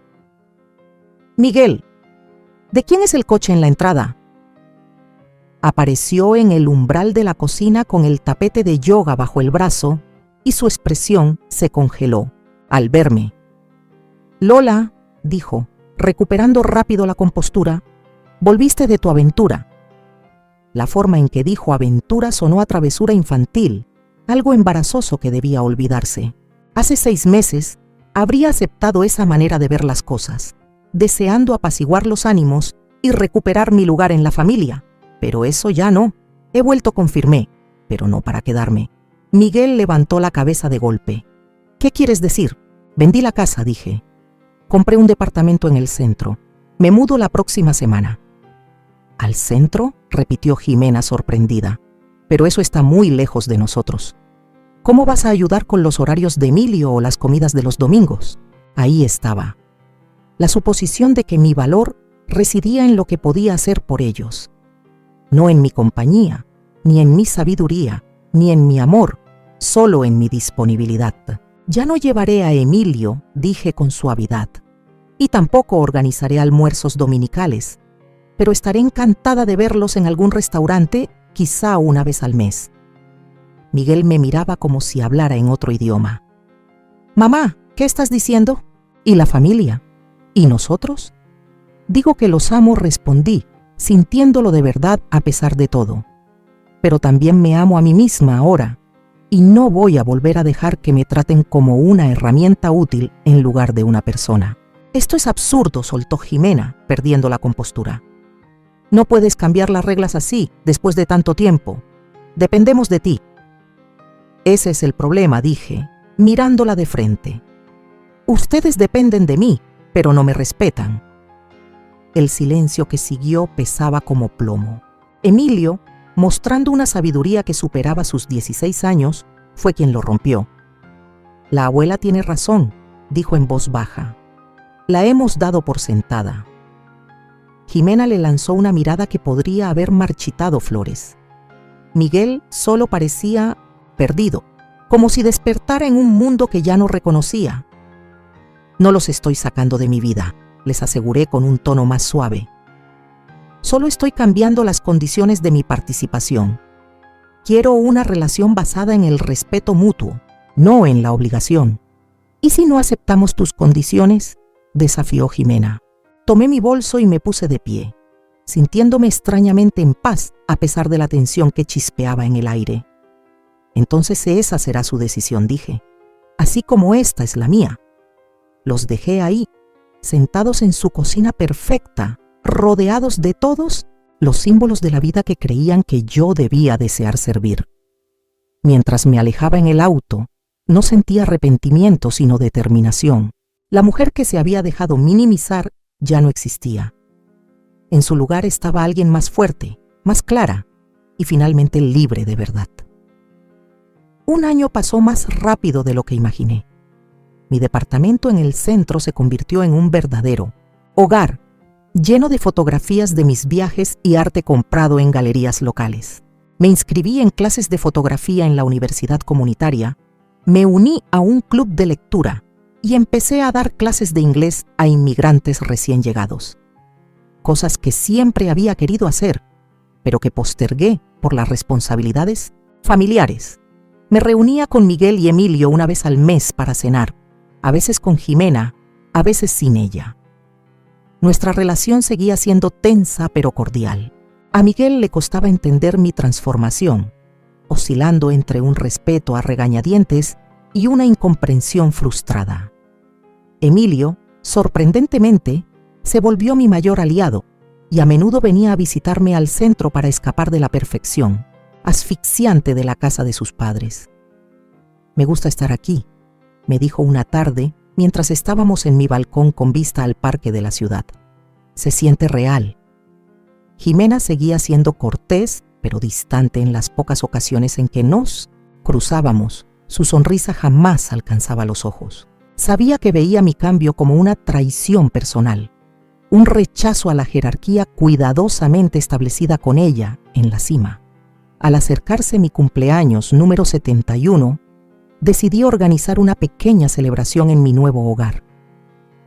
Miguel, ¿de quién es el coche en la entrada? Apareció en el umbral de la cocina con el tapete de yoga bajo el brazo y su expresión se congeló al verme. Lola, dijo, recuperando rápido la compostura, volviste de tu aventura. La forma en que dijo aventura sonó a travesura infantil, algo embarazoso que debía olvidarse. Hace 6 meses habría aceptado esa manera de ver las cosas, deseando apaciguar los ánimos y recuperar mi lugar en la familia. Pero eso ya no. He vuelto, confirmé, pero no para quedarme. Miguel levantó la cabeza de golpe. ¿Qué quieres decir? Vendí la casa, dije. Compré un departamento en el centro. Me mudo la próxima semana. ¿Al centro?, repitió Jimena sorprendida. Pero eso está muy lejos de nosotros. ¿Cómo vas a ayudar con los horarios de Emilio o las comidas de los domingos? Ahí estaba. La suposición de que mi valor residía en lo que podía hacer por ellos. No en mi compañía, ni en mi sabiduría, ni en mi amor, solo en mi disponibilidad. Ya no llevaré a Emilio, dije con suavidad, y tampoco organizaré almuerzos dominicales, pero estaré encantada de verlos en algún restaurante, quizá una vez al mes. Miguel me miraba como si hablara en otro idioma. Mamá, ¿qué estás diciendo? ¿Y la familia? ¿Y nosotros? Digo que los amo, respondí, sintiéndolo de verdad a pesar de todo. Pero también me amo a mí misma ahora, y no voy a volver a dejar que me traten como una herramienta útil en lugar de una persona. Esto es absurdo, soltó Jimena, perdiendo la compostura. No puedes cambiar las reglas así, después de tanto tiempo. Dependemos de ti. Ese es el problema, dije, mirándola de frente. Ustedes dependen de mí, pero no me respetan. El silencio que siguió pesaba como plomo. Emilio, mostrando una sabiduría que superaba sus 16 años, fue quien lo rompió. La abuela tiene razón, dijo en voz baja. La hemos dado por sentada. Jimena le lanzó una mirada que podría haber marchitado flores. Miguel solo parecía perdido, como si despertara en un mundo que ya no reconocía. No los estoy sacando de mi vida, les aseguré con un tono más suave. Solo estoy cambiando las condiciones de mi participación. Quiero una relación basada en el respeto mutuo, no en la obligación. ¿Y si no aceptamos tus condiciones?, desafió Jimena. Tomé mi bolso y me puse de pie, sintiéndome extrañamente en paz a pesar de la tensión que chispeaba en el aire. Entonces esa será su decisión, dije, así como esta es la mía. Los dejé ahí, sentados en su cocina perfecta, rodeados de todos los símbolos de la vida que creían que yo debía desear servir. Mientras me alejaba en el auto, no sentía arrepentimiento sino determinación. La mujer que se había dejado minimizar ya no existía. En su lugar estaba alguien más fuerte, más clara y finalmente libre de verdad. Un año pasó más rápido de lo que imaginé. Mi departamento en el centro se convirtió en un verdadero hogar, lleno de fotografías de mis viajes y arte comprado en galerías locales. Me inscribí en clases de fotografía en la universidad comunitaria Me uní a un club de lectura y empecé a dar clases de inglés a inmigrantes recién llegados. Cosas que siempre había querido hacer, pero que postergué por las responsabilidades familiares. Me reunía con Miguel y Emilio una vez al mes para cenar, a veces con Jimena, a veces sin ella. Nuestra relación seguía siendo tensa pero cordial. A Miguel le costaba entender mi transformación, oscilando entre un respeto a regañadientes y una incomprensión frustrada. Emilio, sorprendentemente, se volvió mi mayor aliado y a menudo venía a visitarme al centro para escapar de la perfección asfixiante de la casa de sus padres. «Me gusta estar aquí», me dijo una tarde mientras estábamos en mi balcón con vista al parque de la ciudad. «Se siente real». Jimena seguía siendo cortés, pero distante en las pocas ocasiones en que nos cruzábamos. Su sonrisa jamás alcanzaba los ojos. Sabía que veía mi cambio como una traición personal, un rechazo a la jerarquía cuidadosamente establecida con ella en la cima. Al acercarse mi cumpleaños número 71, decidí organizar una pequeña celebración en mi nuevo hogar.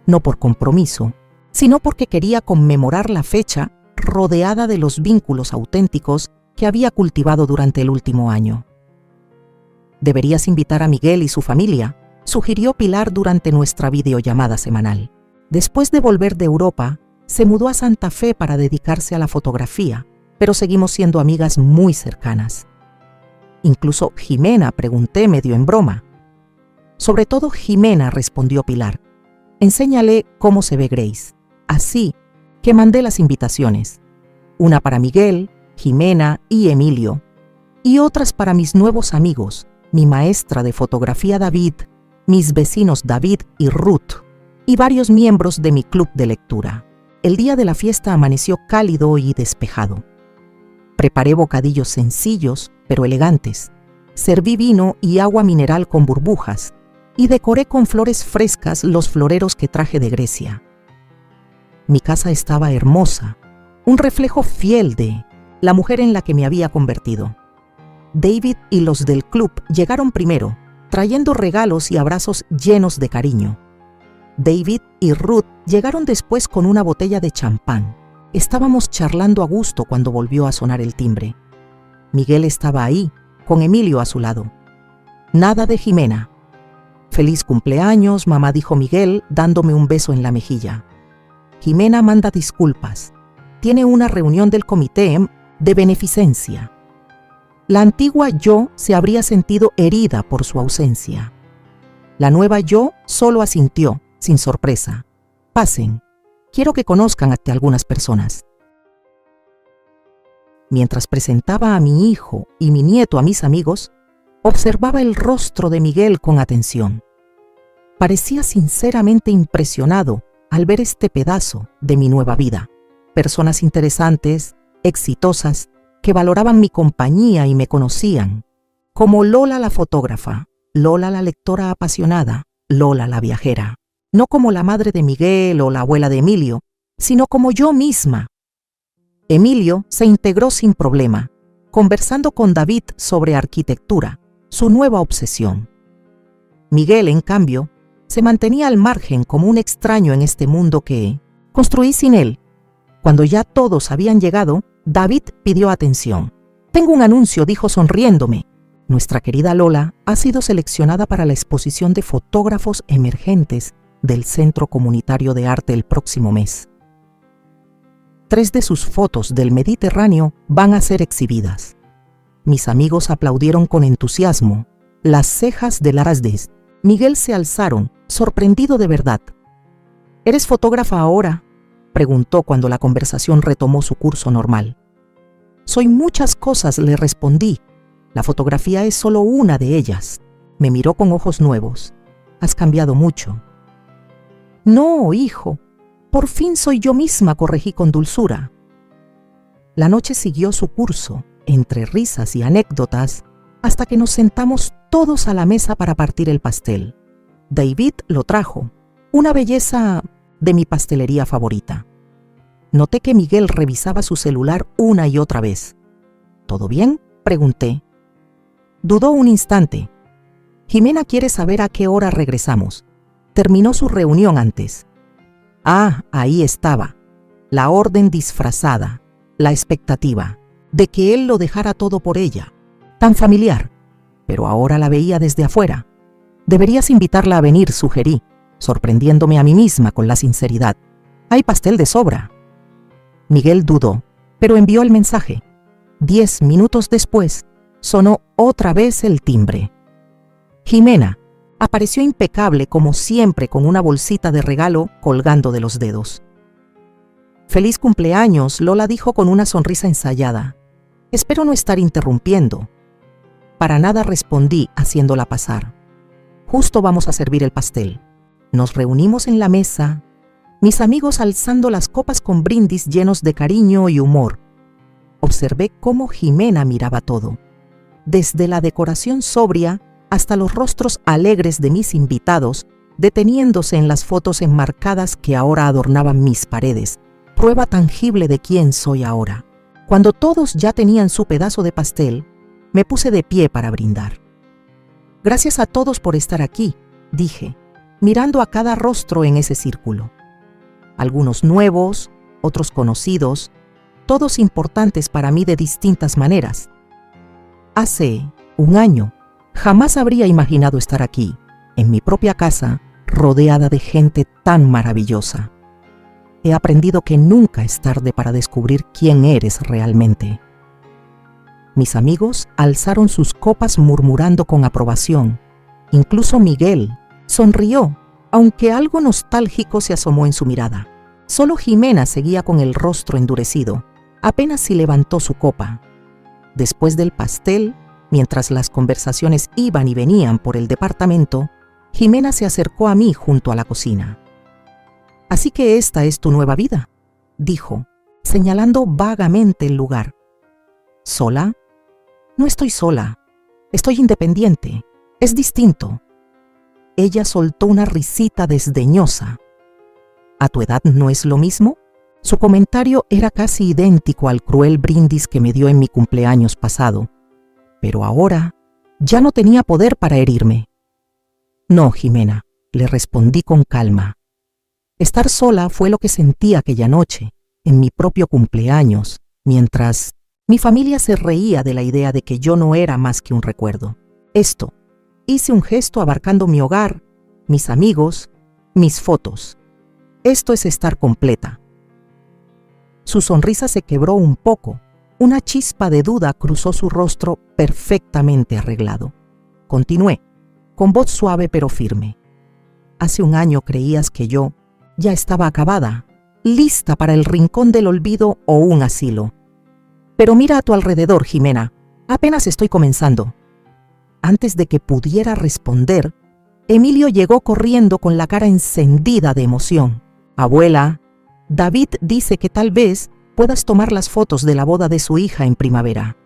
No por compromiso, sino porque quería conmemorar la fecha rodeada de los vínculos auténticos que había cultivado durante el último año. «Deberías invitar a Miguel y su familia», sugirió Pilar durante nuestra videollamada semanal. Después de volver de Europa, se mudó a Santa Fe para dedicarse a la fotografía, pero seguimos siendo amigas muy cercanas. Incluso Jimena, pregunté medio en broma. «Sobre todo Jimena», respondió Pilar. «Enséñale cómo se ve Grace». Así que mandé las invitaciones, una para Miguel, Jimena y Emilio, y otras para mis nuevos amigos, mi maestra de fotografía David, mis vecinos David y Ruth, y varios miembros de mi club de lectura. El día de la fiesta amaneció cálido y despejado. Preparé bocadillos sencillos, pero elegantes. Serví vino y agua mineral con burbujas, y decoré con flores frescas los floreros que traje de Grecia. Mi casa estaba hermosa, un reflejo fiel de la mujer en la que me había convertido. David y los del club llegaron primero, trayendo regalos y abrazos llenos de cariño. David y Ruth llegaron después con una botella de champán. Estábamos charlando a gusto cuando volvió a sonar el timbre. Miguel estaba ahí, con Emilio a su lado. Nada de Jimena. «Feliz cumpleaños», mamá, dijo Miguel, dándome un beso en la mejilla. «Jimena manda disculpas. Tiene una reunión del comité de beneficencia». La antigua yo se habría sentido herida por su ausencia. La nueva yo solo asintió, sin sorpresa. «Pasen. Quiero que conozcan a algunas personas». Mientras presentaba a mi hijo y mi nieto a mis amigos, observaba el rostro de Miguel con atención. Parecía sinceramente impresionado al ver este pedazo de mi nueva vida. Personas interesantes, exitosas, que valoraban mi compañía y me conocían, como Lola la fotógrafa, Lola la lectora apasionada, Lola la viajera. No como la madre de Miguel o la abuela de Emilio, sino como yo misma. Emilio se integró sin problema, conversando con David sobre arquitectura, su nueva obsesión. Miguel, en cambio, se mantenía al margen como un extraño en este mundo que construí sin él. Cuando ya todos habían llegado, David pidió atención. «Tengo un anuncio», dijo sonriéndome. «Nuestra querida Lola ha sido seleccionada para la exposición de fotógrafos emergentes del Centro Comunitario de Arte el próximo mes. 3 de sus fotos del Mediterráneo van a ser exhibidas». Mis amigos aplaudieron con entusiasmo. Las cejas de Larasdes Miguel se alzaron, sorprendido de verdad. «¿Eres fotógrafa ahora?», preguntó cuando la conversación retomó su curso normal. «Soy muchas cosas», le respondí. «La fotografía es solo una de ellas». Me miró con ojos nuevos. «Has cambiado mucho». «No, hijo. Por fin soy yo misma», corregí con dulzura. La noche siguió su curso, entre risas y anécdotas, hasta que nos sentamos todos a la mesa para partir el pastel. David lo trajo, una belleza de mi pastelería favorita. Noté que Miguel revisaba su celular una y otra vez. «¿Todo bien?», pregunté. Dudó un instante. Jimena quiere saber a qué hora regresamos. Terminó su reunión antes. Ah, ahí estaba. La orden disfrazada, la expectativa de que él lo dejara todo por ella. Tan familiar, pero ahora la veía desde afuera. Deberías invitarla a venir, sugerí, sorprendiéndome a mí misma con la sinceridad. Hay pastel de sobra. Miguel dudó, pero envió el mensaje. 10 minutos después, sonó otra vez el timbre. Jimena apareció impecable como siempre con una bolsita de regalo colgando de los dedos. «Feliz cumpleaños», Lola dijo con una sonrisa ensayada. «Espero no estar interrumpiendo». Para nada respondí haciéndola pasar. «Justo vamos a servir el pastel». Nos reunimos en la mesa, mis amigos alzando las copas con brindis llenos de cariño y humor. Observé cómo Jimena miraba todo, desde la decoración sobria hasta los rostros alegres de mis invitados, deteniéndose en las fotos enmarcadas que ahora adornaban mis paredes, prueba tangible de quién soy ahora. Cuando todos ya tenían su pedazo de pastel, me puse de pie para brindar. «Gracias a todos por estar aquí», dije, mirando a cada rostro en ese círculo. Algunos nuevos, otros conocidos, todos importantes para mí de distintas maneras. Hace un año, jamás habría imaginado estar aquí, en mi propia casa, rodeada de gente tan maravillosa. He aprendido que nunca es tarde para descubrir quién eres realmente. Mis amigos alzaron sus copas murmurando con aprobación. Incluso Miguel sonrió, aunque algo nostálgico se asomó en su mirada. Solo Jimena seguía con el rostro endurecido, apenas si levantó su copa. Después del pastel, mientras las conversaciones iban y venían por el departamento, Jimena se acercó a mí junto a la cocina. «Así que esta es tu nueva vida», dijo, señalando vagamente el lugar. «¿Sola? No estoy sola. Estoy independiente. Es distinto». Ella soltó una risita desdeñosa. «¿A tu edad no es lo mismo?». Su comentario era casi idéntico al cruel brindis que me dio en mi cumpleaños pasado, pero ahora ya no tenía poder para herirme. «No, Jimena», le respondí con calma. Estar sola fue lo que sentí aquella noche, en mi propio cumpleaños, mientras mi familia se reía de la idea de que yo no era más que un recuerdo. Hice un gesto abarcando mi hogar, mis amigos, mis fotos. Esto es estar completa. Su sonrisa se quebró un poco. Una chispa de duda cruzó su rostro perfectamente arreglado. Continué, con voz suave pero firme. Hace un año creías que yo ya estaba acabada, lista para el rincón del olvido o un asilo. Pero mira a tu alrededor, Jimena. Apenas estoy comenzando. Antes de que pudiera responder, Emilio llegó corriendo con la cara encendida de emoción. «Abuela, David dice que tal vez puedas tomar las fotos de la boda de su hija en primavera».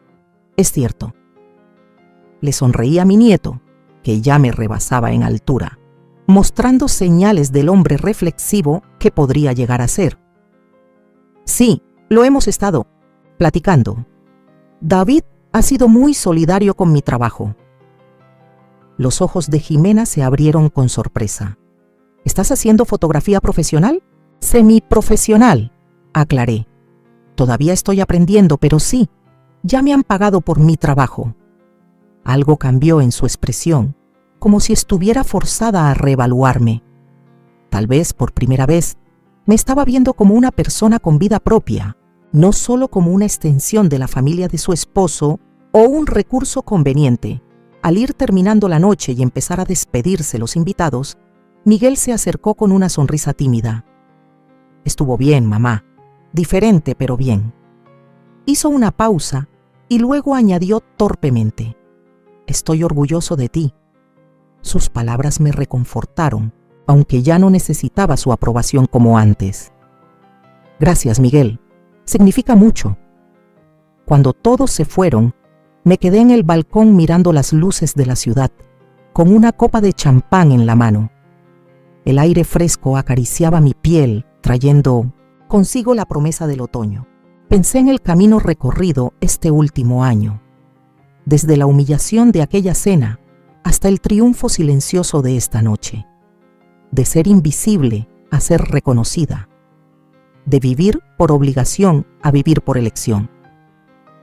«Es cierto». Le sonreí a mi nieto, que ya me rebasaba en altura, mostrando señales del hombre reflexivo que podría llegar a ser. «Sí, lo hemos estado platicando. David ha sido muy solidario con mi trabajo». Los ojos de Jimena se abrieron con sorpresa. «¿Estás haciendo fotografía profesional?» «Semiprofesional», aclaré. «Todavía estoy aprendiendo, pero sí, ya me han pagado por mi trabajo». Algo cambió en su expresión, como si estuviera forzada a reevaluarme. Tal vez por primera vez me estaba viendo como una persona con vida propia, no solo como una extensión de la familia de su esposo o un recurso conveniente. Al ir terminando la noche y empezar a despedirse los invitados, Miguel se acercó con una sonrisa tímida. «Estuvo bien, mamá. Diferente, pero bien». Hizo una pausa y luego añadió torpemente: «Estoy orgulloso de ti». Sus palabras me reconfortaron, aunque ya no necesitaba su aprobación como antes. «Gracias, Miguel. Significa mucho». Cuando todos se fueron, me quedé en el balcón mirando las luces de la ciudad, con una copa de champán en la mano. El aire fresco acariciaba mi piel, trayendo consigo la promesa del otoño. Pensé en el camino recorrido este último año. Desde la humillación de aquella cena, hasta el triunfo silencioso de esta noche, de ser invisible a ser reconocida, de vivir por obligación a vivir por elección.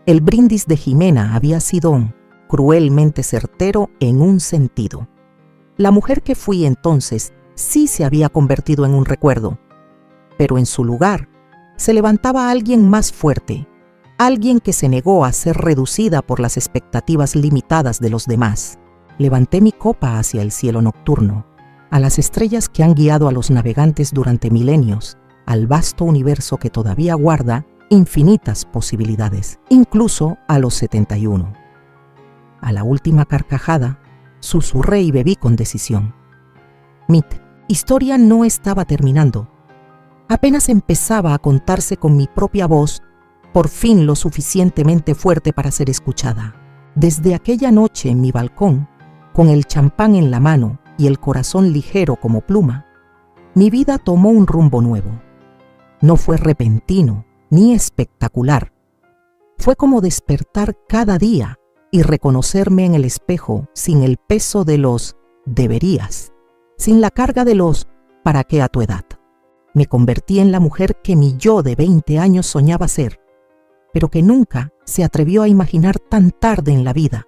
El brindis de Jimena había sido cruelmente certero en un sentido. La mujer que fui entonces sí se había convertido en un recuerdo, pero en su lugar se levantaba alguien más fuerte, alguien que se negó a ser reducida por las expectativas limitadas de los demás. Levanté mi copa hacia el cielo nocturno, a las estrellas que han guiado a los navegantes durante milenios, al vasto universo que todavía guarda infinitas posibilidades, incluso a los 71. A la última carcajada, susurré y bebí con decisión. Mi historia no estaba terminando. Apenas empezaba a contarse con mi propia voz, por fin lo suficientemente fuerte para ser escuchada. Desde aquella noche en mi balcón, con el champán en la mano y el corazón ligero como pluma, mi vida tomó un rumbo nuevo. No fue repentino ni espectacular. Fue como despertar cada día y reconocerme en el espejo sin el peso de los deberías, sin la carga de los ¿para qué a tu edad? Me convertí en la mujer que mi yo de 20 años soñaba ser, pero que nunca se atrevió a imaginar tan tarde en la vida.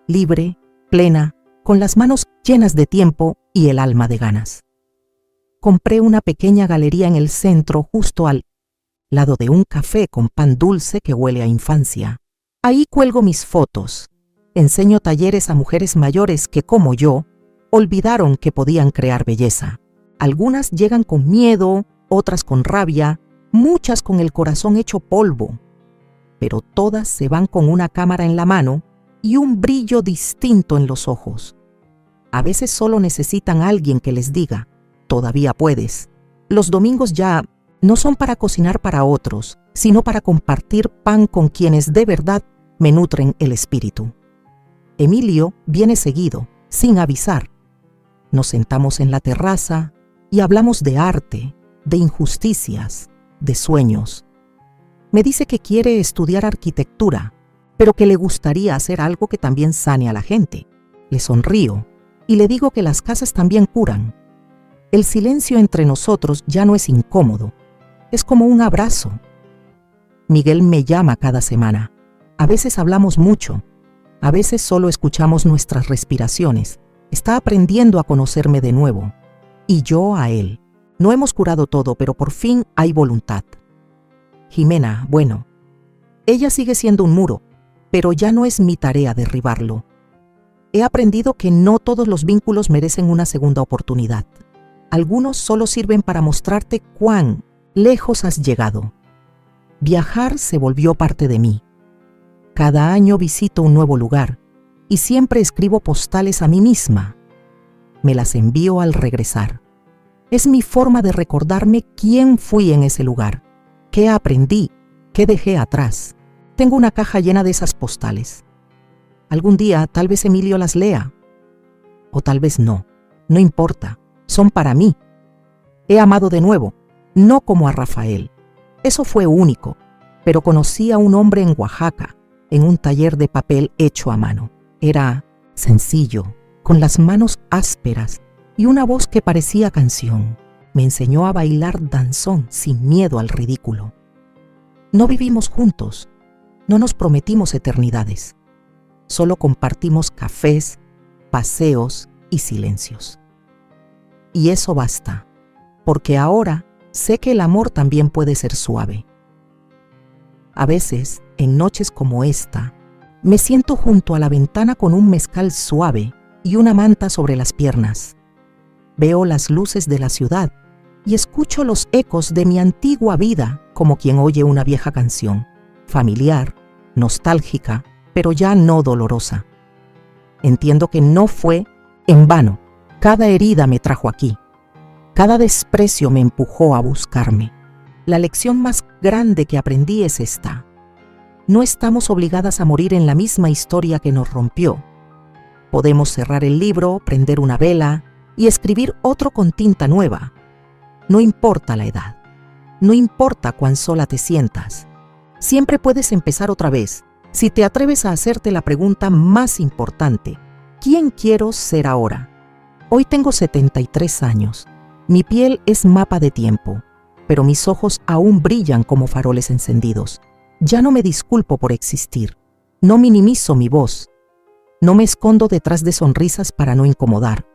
Libre, plena, con las manos llenas de tiempo y el alma de ganas. Compré una pequeña galería en el centro, justo al lado de un café con pan dulce que huele a infancia. Ahí cuelgo mis fotos. Enseño talleres a mujeres mayores que, como yo, olvidaron que podían crear belleza. Algunas llegan con miedo, otras con rabia, muchas con el corazón hecho polvo. Pero todas se van con una cámara en la mano y un brillo distinto en los ojos. A veces solo necesitan a alguien que les diga, todavía puedes. Los domingos ya no son para cocinar para otros, sino para compartir pan con quienes de verdad me nutren el espíritu. Emilio viene seguido, sin avisar. Nos sentamos en la terraza y hablamos de arte, de injusticias, de sueños. Me dice que quiere estudiar arquitectura, pero que le gustaría hacer algo que también sane a la gente. Le sonrío y le digo que las casas también curan. El silencio entre nosotros ya no es incómodo, es como un abrazo. Miguel me llama cada semana. A veces hablamos mucho, a veces solo escuchamos nuestras respiraciones. Está aprendiendo a conocerme de nuevo, y yo a él. No hemos curado todo, pero por fin hay voluntad. Jimena, bueno, ella sigue siendo un muro, pero ya no es mi tarea derribarlo. He aprendido que no todos los vínculos merecen una segunda oportunidad. Algunos solo sirven para mostrarte cuán lejos has llegado. Viajar se volvió parte de mí. Cada año visito un nuevo lugar y siempre escribo postales a mí misma. Me las envío al regresar. Es mi forma de recordarme quién fui en ese lugar, qué aprendí, qué dejé atrás. Tengo una caja llena de esas postales. Algún día tal vez Emilio las lea, o tal vez no. No importa, son para mí. He amado de nuevo, no como a Rafael. Eso fue único, pero conocí a un hombre en Oaxaca, en un taller de papel hecho a mano. Era sencillo, con las manos ásperas y una voz que parecía canción. Me enseñó a bailar danzón sin miedo al ridículo. No vivimos juntos, no nos prometimos eternidades. Solo compartimos cafés, paseos y silencios. Y eso basta, porque ahora sé que el amor también puede ser suave. A veces, en noches como esta, me siento junto a la ventana con un mezcal suave y una manta sobre las piernas. Veo las luces de la ciudad y escucho los ecos de mi antigua vida como quien oye una vieja canción, familiar, nostálgica, pero ya no dolorosa. Entiendo que no fue en vano. Cada herida me trajo aquí. Cada desprecio me empujó a buscarme. La lección más grande que aprendí es esta. No estamos obligadas a morir en la misma historia que nos rompió. Podemos cerrar el libro, prender una vela y escribir otro con tinta nueva. No importa la edad. No importa cuán sola te sientas. Siempre puedes empezar otra vez si te atreves a hacerte la pregunta más importante. ¿Quién quiero ser ahora? Hoy tengo 73 años. Mi piel es mapa de tiempo, pero mis ojos aún brillan como faroles encendidos. Ya no me disculpo por existir. No minimizo mi voz. No me escondo detrás de sonrisas para no incomodar.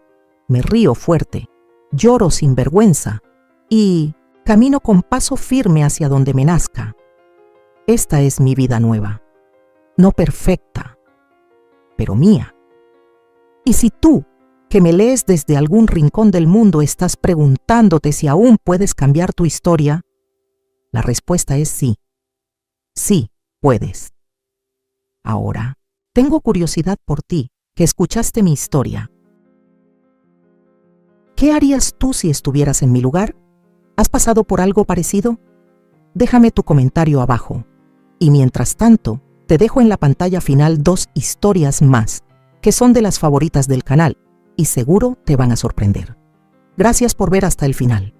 Me río fuerte, lloro sin vergüenza y camino con paso firme hacia donde me nazca. Esta es mi vida nueva. No perfecta, pero mía. Y si tú, que me lees desde algún rincón del mundo, estás preguntándote si aún puedes cambiar tu historia, la respuesta es sí. Sí, puedes. Ahora, tengo curiosidad por ti, que escuchaste mi historia. ¿Qué harías tú si estuvieras en mi lugar? ¿Has pasado por algo parecido? Déjame tu comentario abajo. Y mientras tanto, te dejo en la pantalla final 2 historias más, que son de las favoritas del canal, y seguro te van a sorprender. Gracias por ver hasta el final.